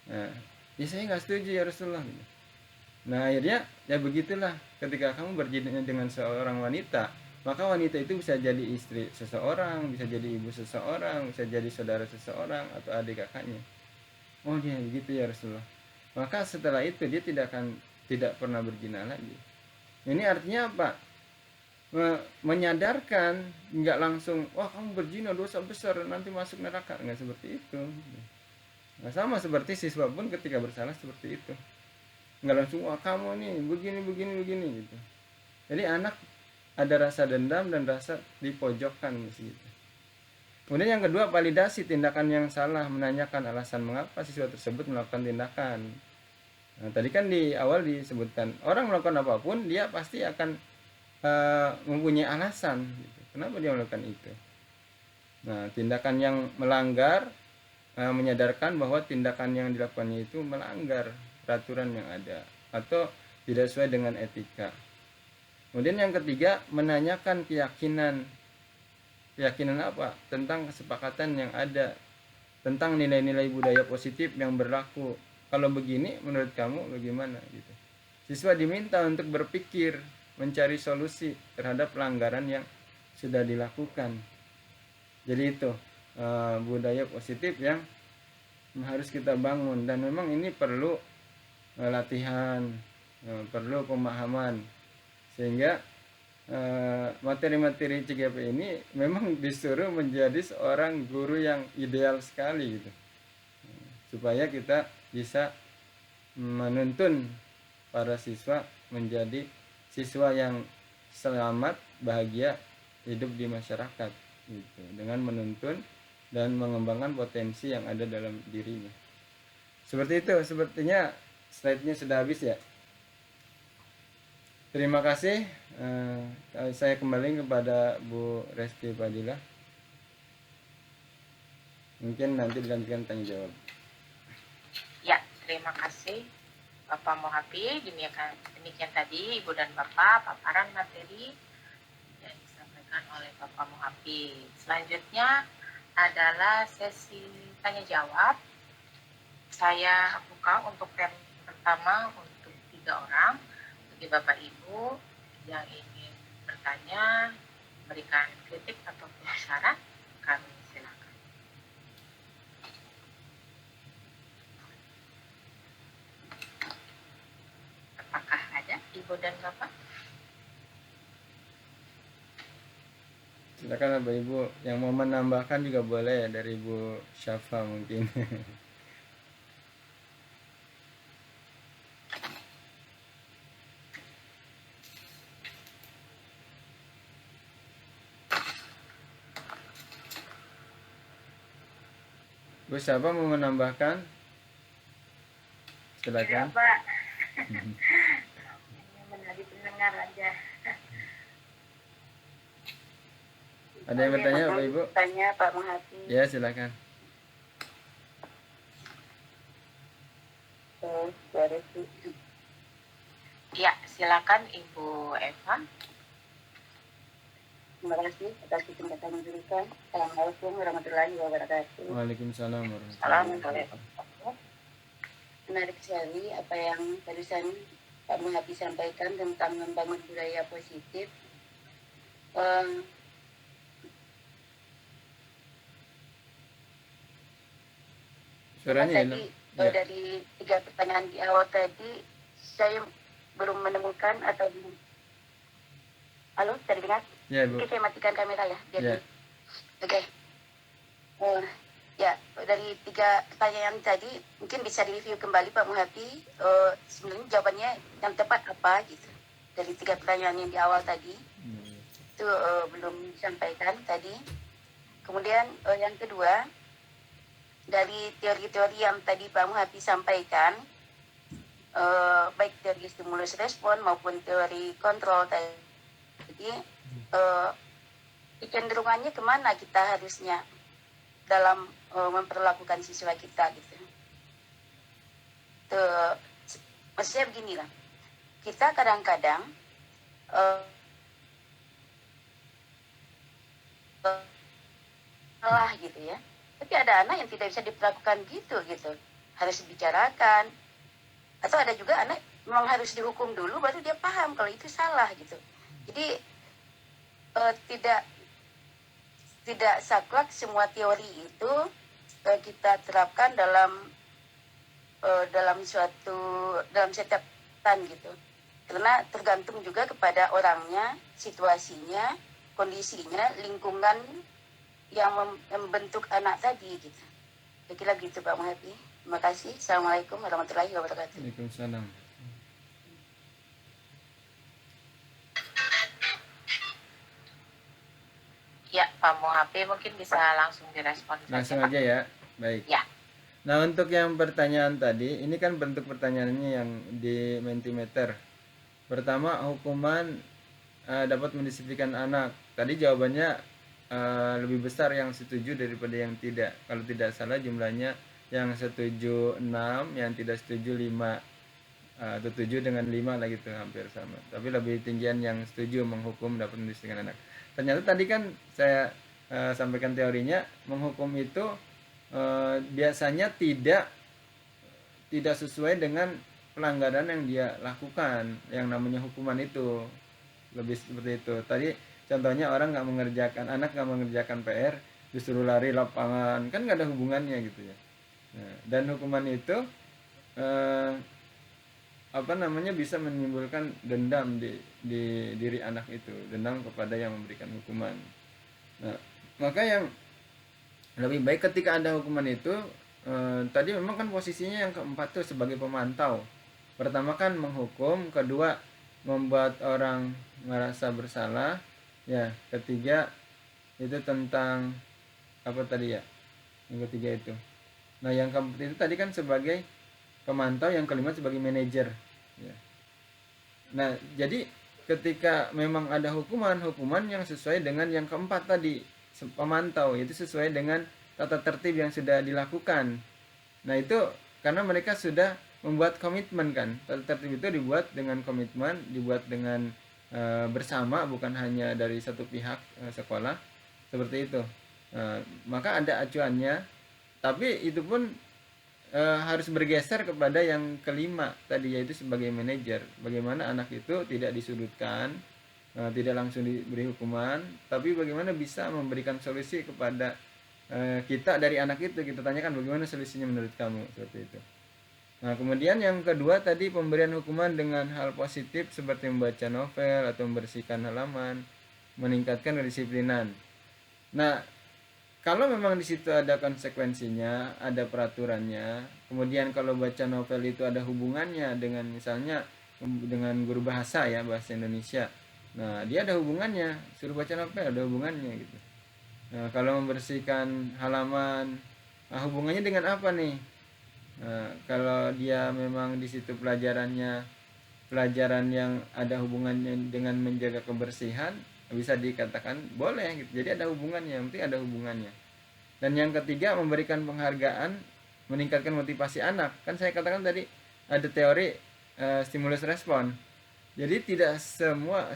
Nah, ya saya nggak setuju ya Rasulullah gitu. Nah, akhirnya ya begitulah, ketika kamu berzina dengan seorang wanita, maka wanita itu bisa jadi istri seseorang, bisa jadi ibu seseorang, bisa jadi saudara seseorang, atau adik kakaknya. Oh dia begitu ya Rasulullah. maka setelah itu dia tidak pernah berzina lagi. Ini artinya apa? Menyadarkan, nggak langsung wah kamu berzina dosa besar nanti masuk neraka, nggak seperti itu. Nah, sama seperti siswa pun ketika bersalah seperti itu, nggak langsung wah kamu nih begini gitu. Jadi anak ada rasa dendam dan rasa dipojokkan gitu. Kemudian yang kedua, validasi tindakan yang salah, menanyakan alasan mengapa siswa tersebut melakukan tindakan. Nah, tadi kan di awal disebutkan orang melakukan apapun dia pasti akan mempunyai alasan gitu. Kenapa dia melakukan itu. Nah, tindakan yang melanggar, menyadarkan bahwa tindakan yang dilakukannya itu melanggar peraturan yang ada atau tidak sesuai dengan etika. Kemudian yang ketiga, menanyakan keyakinan apa? Tentang kesepakatan yang ada, tentang nilai-nilai budaya positif yang berlaku. Kalau begini menurut kamu bagaimana gitu. Siswa diminta untuk berpikir, mencari solusi terhadap pelanggaran yang sudah dilakukan. Jadi itu budaya positif yang harus kita bangun, dan memang ini perlu latihan, perlu pemahaman, sehingga materi-materi CGP ini memang disuruh menjadi seorang guru yang ideal sekali gitu, supaya kita bisa menuntun para siswa menjadi siswa yang selamat, bahagia, hidup di masyarakat gitu, dengan menuntun dan mengembangkan potensi yang ada dalam dirinya. Seperti itu, sepertinya slide-nya sudah habis ya. Terima kasih. Saya kembali kepada Bu Reski Fadilah. Mungkin nanti dilanjutkan tanya jawab. Ya, terima kasih Bapak Mohapi. Demikian tadi Ibu dan Bapak paparan materi yang disampaikan oleh Bapak Mohapi. Selanjutnya adalah sesi tanya jawab. Saya buka untuk yang pertama untuk 3 orang. Bagi Bapak Ibu yang ingin bertanya, memberikan kritik ataupun saran, kami silakan. Apakah ada Ibu dan Bapak? Silakan Bapak Ibu, yang mau menambahkan juga boleh ya, dari Ibu Syafa mungkin. Bu Syafa mau menambahkan? Silakan. Ya, Pak. Menjadi pendengar aja. Ada yang bertanya Bapak Ibu? Tanya Pak Mohapi. Ya, silakan. Ya, silakan Ibu Eva. Terima kasih atas kesempatan yang diberikan. Assalamualaikum warahmatullahi wabarakatuh. Waalaikumsalam warahmatullahi Assalamualaikum. wabarakatuh. Menarik sekali apa yang barusan Pak Mohapi sampaikan tentang membangun budaya positif. Suaranya tadi hilang. Ya. dari 3 pertanyaan di awal tadi saya belum menemukan atau belum. Halo, terdengar? Ya, Bu. Oke, saya matikan kamera ya. Ya. Oke. Ya, dari 3 pertanyaan tadi mungkin bisa direview kembali Pak Mohapi. Sebenarnya jawabannya yang tepat apa gitu. Dari 3 pertanyaan yang di awal tadi itu belum disampaikan tadi. Kemudian yang kedua, dari teori-teori yang tadi Pak Mohapi sampaikan, baik teori stimulus respon maupun teori kontrol tadi, kecenderungannya kemana kita harusnya dalam memperlakukan siswa kita gitu. Maksudnya beginilah, kita kadang-kadang salah gitu ya. Tapi ada anak yang tidak bisa diperlakukan gitu, harus dibicarakan. Atau ada juga anak memang harus dihukum dulu baru dia paham kalau itu salah gitu. Jadi tidak saklek semua teori itu kita terapkan dalam dalam setiap tan gitu. Karena tergantung juga kepada orangnya, situasinya, kondisinya, lingkungan yang membentuk anak tadi gitu. Kira-kira gitu Pak Muhapi. Terima kasih. Assalamualaikum warahmatullahi wabarakatuh. Waalaikumsalam. Ya, Pak Muhapi mungkin bisa langsung direspon Langsung saja, Pak. aja ya. Baik. Ya. Nah, untuk yang pertanyaan tadi, ini kan bentuk pertanyaannya yang di Mentimeter. Pertama, hukuman dapat mendisiplinkan anak. Tadi jawabannya lebih besar yang setuju daripada yang tidak. Kalau tidak salah jumlahnya yang setuju 6, yang tidak setuju 5. Atau 7 dengan 5 lah gitu, hampir sama. Tapi lebih tinggian yang setuju menghukum dapat mendisiplinkan anak. Ternyata tadi kan saya sampaikan teorinya, menghukum itu biasanya tidak sesuai dengan pelanggaran yang dia lakukan, yang namanya hukuman itu. Lebih seperti itu. Tadi contohnya orang anak nggak mengerjakan PR, disuruh lari lapangan, kan nggak ada hubungannya gitu ya. Nah, dan hukuman itu bisa menimbulkan dendam di diri anak itu, dendam kepada yang memberikan hukuman. Nah, maka yang lebih baik ketika ada hukuman itu, tadi memang kan posisinya yang keempat tuh sebagai pemantau. Pertama kan menghukum, kedua membuat orang merasa bersalah, ya, ketiga itu tentang apa tadi ya, yang ketiga itu. Nah, yang keempat itu tadi kan sebagai pemantau, yang kelima sebagai manajer, ya. Nah, jadi ketika memang ada hukuman yang sesuai dengan yang keempat tadi, pemantau, itu sesuai dengan tata tertib yang sudah dilakukan. Nah, itu karena mereka sudah membuat komitmen kan. Tata tertib itu dibuat dengan komitmen, dibuat dengan bersama, bukan hanya dari satu pihak sekolah, seperti itu. Maka ada acuannya, tapi itu pun harus bergeser kepada yang kelima tadi, yaitu sebagai manajer. Bagaimana anak itu tidak disudutkan, tidak langsung diberi hukuman, tapi bagaimana bisa memberikan solusi kepada kita dari anak itu. Kita tanyakan bagaimana solusinya menurut kamu, seperti itu. Nah, kemudian yang kedua tadi, pemberian hukuman dengan hal positif seperti membaca novel atau membersihkan halaman, meningkatkan kedisiplinan. Nah, kalau memang di situ ada konsekuensinya, ada peraturannya, kemudian kalau baca novel itu ada hubungannya dengan misalnya dengan guru bahasa ya, bahasa Indonesia. Nah, dia ada hubungannya, suruh baca novel ada hubungannya gitu. Nah, kalau membersihkan halaman, hubungannya dengan apa nih? Nah, kalau dia memang di situ pelajaran yang ada hubungannya dengan menjaga kebersihan, bisa dikatakan boleh gitu. Jadi ada hubungannya, yang penting ada hubungannya. Dan yang ketiga, memberikan penghargaan, meningkatkan motivasi anak. Kan saya katakan tadi ada teori stimulus respon. Jadi tidak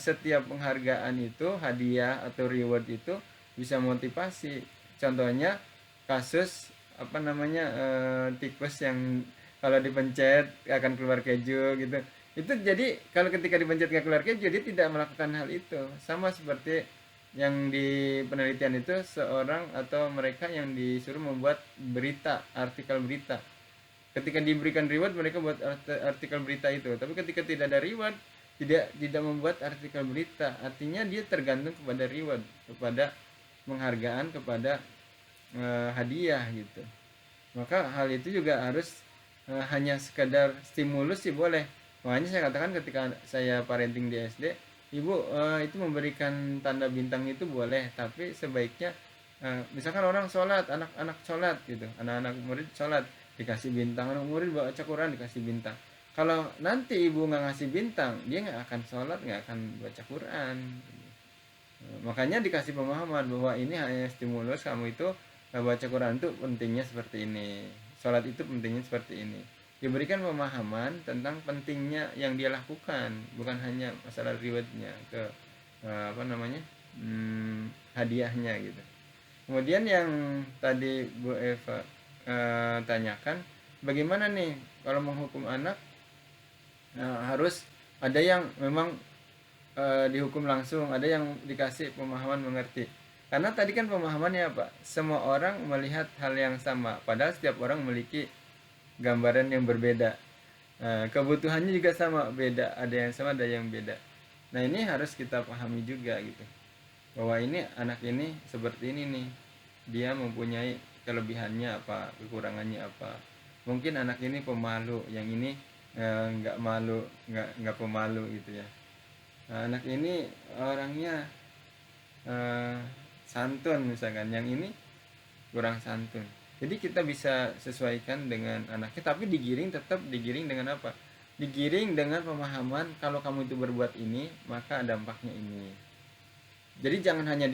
setiap penghargaan itu, hadiah atau reward itu bisa motivasi. Contohnya kasus tikus yang kalau dipencet akan keluar keju gitu. Itu jadi kalau ketika dipencet nggak keluar keju, dia tidak melakukan hal itu. Sama seperti yang di penelitian itu, seorang atau mereka yang disuruh membuat berita, artikel berita. Ketika diberikan reward, mereka buat artikel berita itu. Tapi ketika tidak ada reward, tidak membuat artikel berita. Artinya dia tergantung kepada reward, kepada penghargaan, kepada hadiah gitu. Maka hal itu juga harus hanya sekedar stimulus sih boleh. Makanya saya katakan ketika saya parenting di SD, ibu itu memberikan tanda bintang itu boleh, tapi sebaiknya misalkan orang sholat, anak-anak sholat gitu, anak-anak murid sholat dikasih bintang, anak murid baca Quran dikasih bintang. Kalau nanti ibu nggak ngasih bintang, dia nggak akan sholat, nggak akan baca Quran. Makanya dikasih pemahaman bahwa ini hanya stimulus, kamu itu baca Quran itu pentingnya seperti ini, sholat itu pentingnya seperti ini. Diberikan pemahaman tentang pentingnya yang dia lakukan, bukan hanya masalah rewardnya, ke hadiahnya gitu. Kemudian yang tadi Bu Eva tanyakan, bagaimana nih kalau menghukum anak, harus ada yang memang dihukum langsung, ada yang dikasih pemahaman mengerti. Karena tadi kan pemahamannya apa? Semua orang melihat hal yang sama, padahal setiap orang memiliki gambaran yang berbeda. Kebutuhannya juga sama, beda, ada yang sama, ada yang beda. Nah ini harus kita pahami juga gitu, bahwa ini anak ini seperti ini nih, dia mempunyai kelebihannya apa, kekurangannya apa. Mungkin anak ini pemalu, yang ini nggak malu, nggak pemalu gitu ya. Nah, anak ini orangnya santun misalkan, yang ini kurang santun. Jadi kita bisa sesuaikan dengan anaknya, tapi tetap digiring dengan apa? Digiring dengan pemahaman kalau kamu itu berbuat ini, maka dampaknya ini. Jadi jangan hanya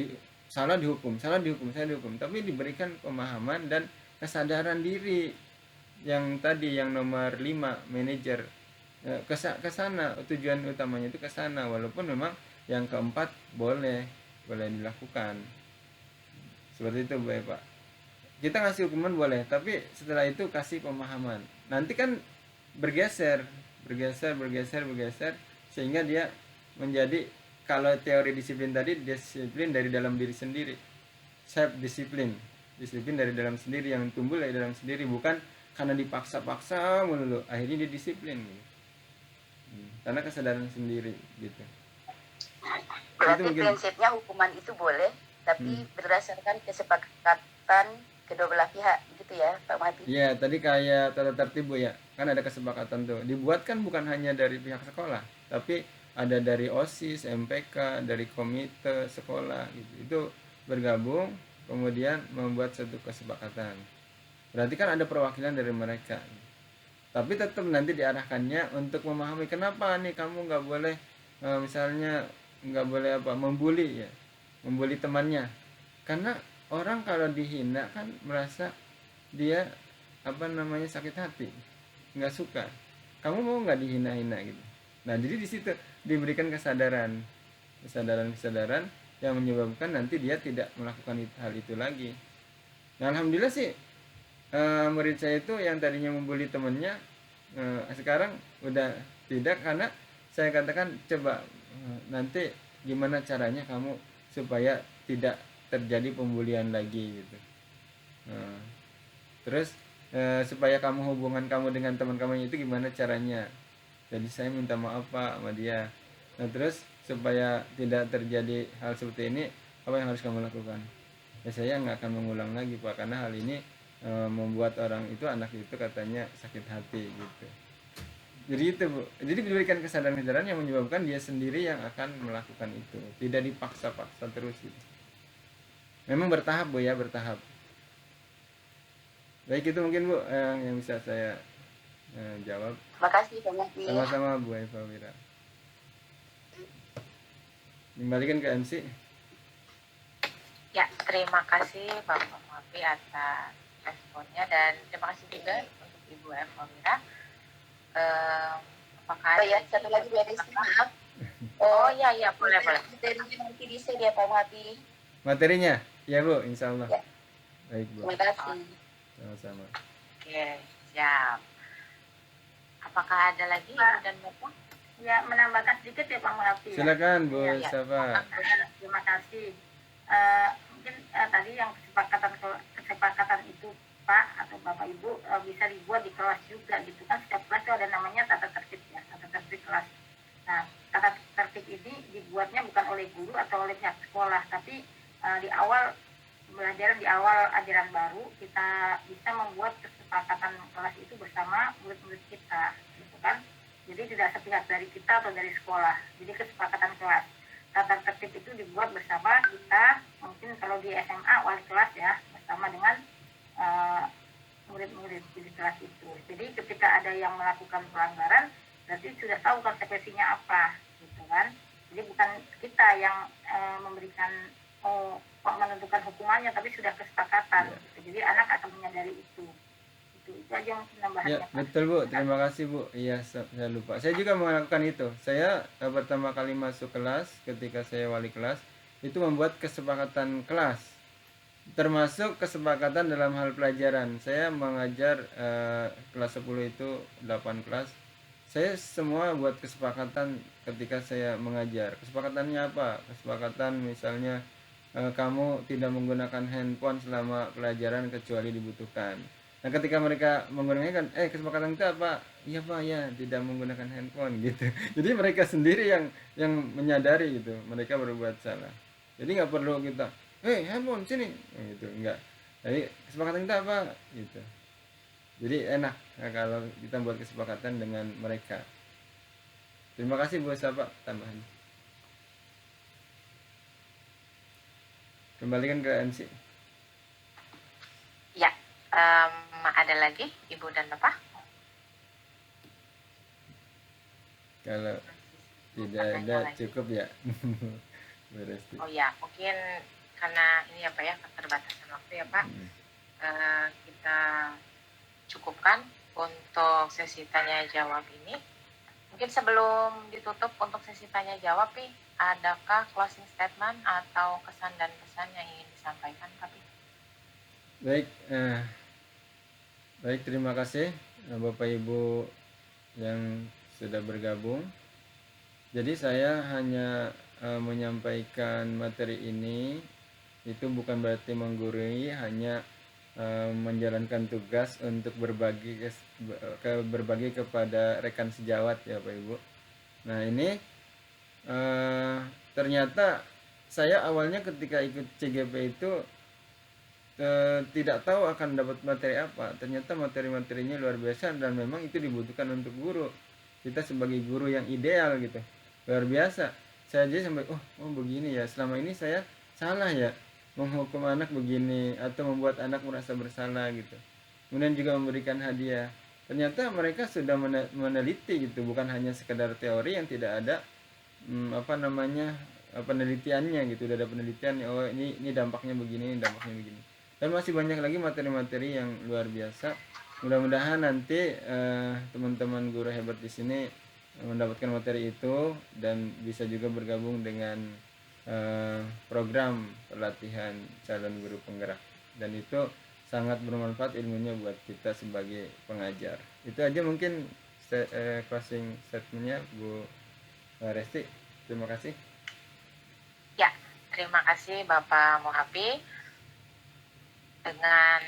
salah dihukum, tapi diberikan pemahaman dan kesadaran diri. Yang tadi yang nomor 5, manajer, ke sana, tujuan utamanya itu ke sana, walaupun memang yang keempat boleh dilakukan. Seperti itu Bapak. Kita ngasih hukuman boleh, tapi setelah itu kasih pemahaman. Nanti kan bergeser sehingga dia menjadi, kalau teori disiplin tadi, disiplin dari dalam diri sendiri, self disiplin dari dalam sendiri, yang tumbuh dari dalam sendiri, bukan karena dipaksa-paksa mulu, akhirnya dia disiplin gitu. Karena kesadaran sendiri gitu. Berarti Itu mungkin prinsipnya hukuman itu boleh, tapi berdasarkan kesepakatan kedua belah pihak gitu ya Pak Muhapi. Iya, tadi kayak tata tertib Bu ya, kan ada kesepakatan tuh. Dibuat kan bukan hanya dari pihak sekolah, tapi ada dari OSIS, MPK, dari komite sekolah gitu. Itu bergabung kemudian membuat satu kesepakatan. Berarti kan ada perwakilan dari mereka. Tapi tetap nanti diarahkannya untuk memahami kenapa nih kamu nggak boleh misalnya nggak boleh membuli ya, membuli temannya. Karena orang kalau dihina kan merasa dia sakit hati, nggak suka. Kamu mau nggak dihina-hina gitu. Nah jadi di situ diberikan kesadaran yang menyebabkan nanti dia tidak melakukan hal itu lagi. Nah alhamdulillah sih murid saya itu yang tadinya membuli temannya sekarang udah tidak, karena saya katakan coba nanti gimana caranya kamu supaya tidak terjadi pembulian lagi gitu. Terus supaya hubungan kamu dengan teman kamu itu gimana caranya. Jadi saya minta maaf Pak sama dia. Nah terus supaya tidak terjadi hal seperti ini, apa yang harus kamu lakukan? Ya saya nggak akan mengulang lagi Pak, karena hal ini membuat anak itu katanya sakit hati gitu. Jadi itu Bu, jadi diberikan kesadaran yang menyebabkan dia sendiri yang akan melakukan itu, tidak dipaksa-paksa terus gitu. Memang bertahap Bu ya, bertahap. Baik, itu mungkin Bu yang bisa saya jawab. Makasih banyak nih. Sama-sama Bu Eva Wira. Kembalikan ke MC. Ya, terima kasih Bapak Muhapi atas responnya, dan terima kasih juga untuk Ibu Eva Wira. Apakah Oh ya, satu lagi Bu Rizky, maaf. Oh iya boleh. Materinya nanti di sini ya Pak Muhapi. Materinya, ya Bu, insya Allah. Ya. Baik Bu. Terima kasih. Sama-sama. Oke, siap. Apakah ada lagi Ibu dan Bapak? Ya, menambahkan sedikit ya Pak Muhapi. Silakan Bu Ya. Safa. Terima kasih. Mungkin tadi yang kesepakatan itu Pak atau Bapak Ibu bisa dibuat di kelas juga gitu kan. Setiap kelas itu ada namanya tata tertib ya, tata tertib kelas. Nah, tata tertib ini dibuatnya bukan oleh guru atau oleh pihak sekolah, tapi di awal pembelajaran, di awal ajaran baru kita bisa membuat kesepakatan kelas itu bersama murid-murid kita gitu kan. Jadi tidak sepihak dari kita atau dari sekolah. Jadi kesepakatan kelas. Tata tertib itu dibuat bersama kita, mungkin kalau di SMA wali kelas ya, bersama dengan murid-murid di kelas itu. Jadi ketika ada yang melakukan pelanggaran, berarti sudah tahu konsekuensinya apa, gitu kan. Jadi bukan kita yang menentukan hukumannya, tapi sudah kesepakatan. Ya. Gitu. Jadi anak akan menyadari itu. Itu aja yang penambahannya. Ya, betul Bu. Terima kasih Bu. Iya, saya lupa. Saya juga melakukan itu. Saya pertama kali masuk kelas ketika saya wali kelas, itu membuat kesepakatan kelas. Termasuk kesepakatan dalam hal pelajaran. Saya mengajar kelas 10 itu 8 kelas. Saya semua buat kesepakatan ketika saya mengajar. Kesepakatannya apa? Kesepakatan misalnya kamu tidak menggunakan handphone selama pelajaran kecuali dibutuhkan. Nah ketika mereka menggunakan kan, kesepakatan kita apa? Iya Pak, ya tidak menggunakan handphone gitu. Jadi mereka sendiri yang menyadari gitu, mereka berbuat salah. Jadi nggak perlu kita, handphone sini, gitu, enggak. Jadi kesepakatan kita apa? Gitu. Jadi enak kalau kita buat kesepakatan dengan mereka. Terima kasih Bu Sapa tambahan. Kembalikan ke MC. Ya, ada lagi Ibu dan Bapak? Kalau tidak ada cukup ya. Berarti. Oh ya, mungkin karena ini ya Pak ya, keterbatasan waktu ya Pak. Kita cukupkan untuk sesi tanya jawab ini. Mungkin sebelum ditutup untuk sesi tanya jawab nih, adakah closing statement atau kesan dan pesan yang ingin disampaikan Pak? Baik, terima kasih Bapak Ibu yang sudah bergabung. Jadi saya hanya menyampaikan materi ini, itu bukan berarti menggurui, hanya menjalankan tugas untuk berbagi kepada rekan sejawat ya Pak Ibu. Nah ini ternyata saya awalnya ketika ikut CGP itu tidak tahu akan dapat materi apa. Ternyata materi-materinya luar biasa dan memang itu dibutuhkan untuk guru. Kita sebagai guru yang ideal gitu, luar biasa. Saya aja sampai oh begini ya, selama ini saya salah ya menghukum anak begini atau membuat anak merasa bersalah gitu. Kemudian juga memberikan hadiah. Ternyata mereka sudah meneliti gitu, bukan hanya sekedar teori yang tidak ada penelitiannya gitu. Udah ada penelitiannya, oh ini dampaknya begini, ini dampaknya begini. Dan masih banyak lagi materi-materi yang luar biasa. Mudah-mudahan nanti teman-teman guru hebat di sini mendapatkan materi itu dan bisa juga bergabung dengan program pelatihan calon guru penggerak, dan itu sangat bermanfaat ilmunya buat kita sebagai pengajar. Itu aja mungkin closing statementnya Bu Resti. Terima kasih. Ya, terima kasih Bapak Mohapi. Dengan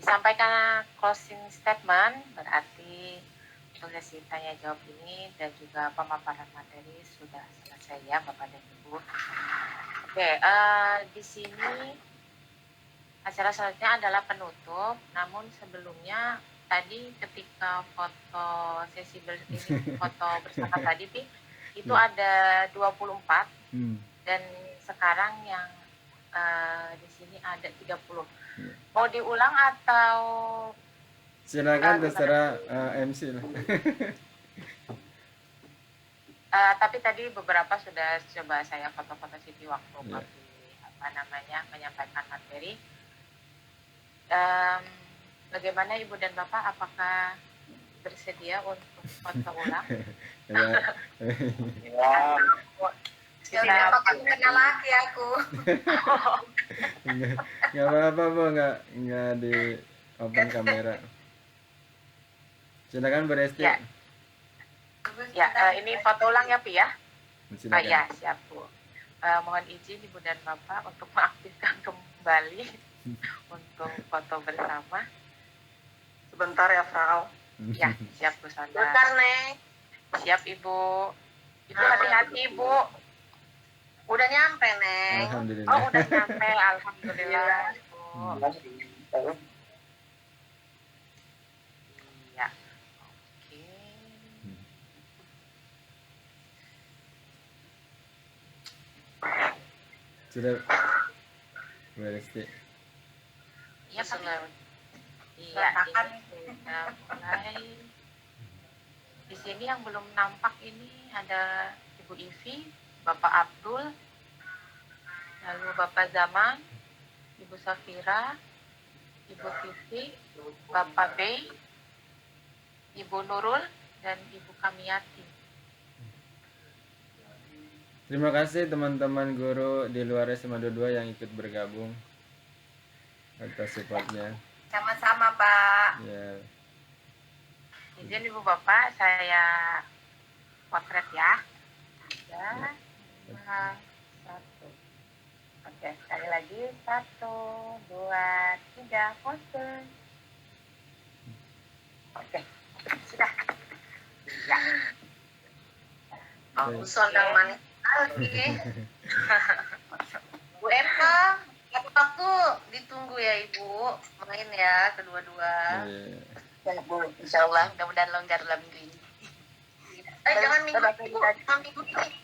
disampaikan closing statement berarti sesi tanya jawab ini dan juga pemaparan materi sudah selesai ya Bapak dan Ibu. Oke, di sini acara selanjutnya adalah penutup. Namun sebelumnya tadi ketika foto sesi foto bersama tadi itu ada 24 dan sekarang yang di sini ada 30. Mau diulang atau silakan terserah MC lah. Tapi tadi beberapa sudah coba saya foto-foto CV waktu menyampaikan materi. Bagaimana Ibu dan Bapak, apakah bersedia untuk foto ulang? Ya, pakai kenal laki aku. Nggak apa-apa Bu, nggak di open kamera. Silakan Bu Resti. Ya, ini foto ulang ya Pi ya? Silakan. Ya, siap Bu. Mohon izin Ibu dan Bapak untuk mengaktifkan kembali untuk foto bersama. Sebentar ya Frau. Ya, siap Bu Sonda. Bentar, Neng. Siap Ibu. Ibu hati-hati Ibu. Udah nyampe, Neng. Alhamdulillah. Oh, udah nyampe. Alhamdulillah Ibu. Ya. Oke. Sudah Bu Resti. Iya Pak. Iya, ini sudah mulai. Di sini yang belum nampak ini ada Ibu Ivi, Bapak Abdul, lalu Bapak Zaman, Ibu Safira, Ibu Titi, Bapak Bey, Ibu Nurul, dan Ibu Kamiati. Terima kasih teman-teman guru di luar SMA 22 yang ikut bergabung atas supportnya. Sama-sama, Pak. Ya. Izin Ibu Bapak, saya potret ya. 3, 2, 1. Oke, sekali lagi. 1, 2, 3, pose. Oke, sudah. Ya. Aku sondang manis lagi. Bu Eva, waktu ditunggu ya Ibu, main ya kedua-dua. Iya. Ya, Bu, insya Allah mudah-mudahan longgar dalam minggu ini. Jangan minggu ini, Bu. Minggu ini.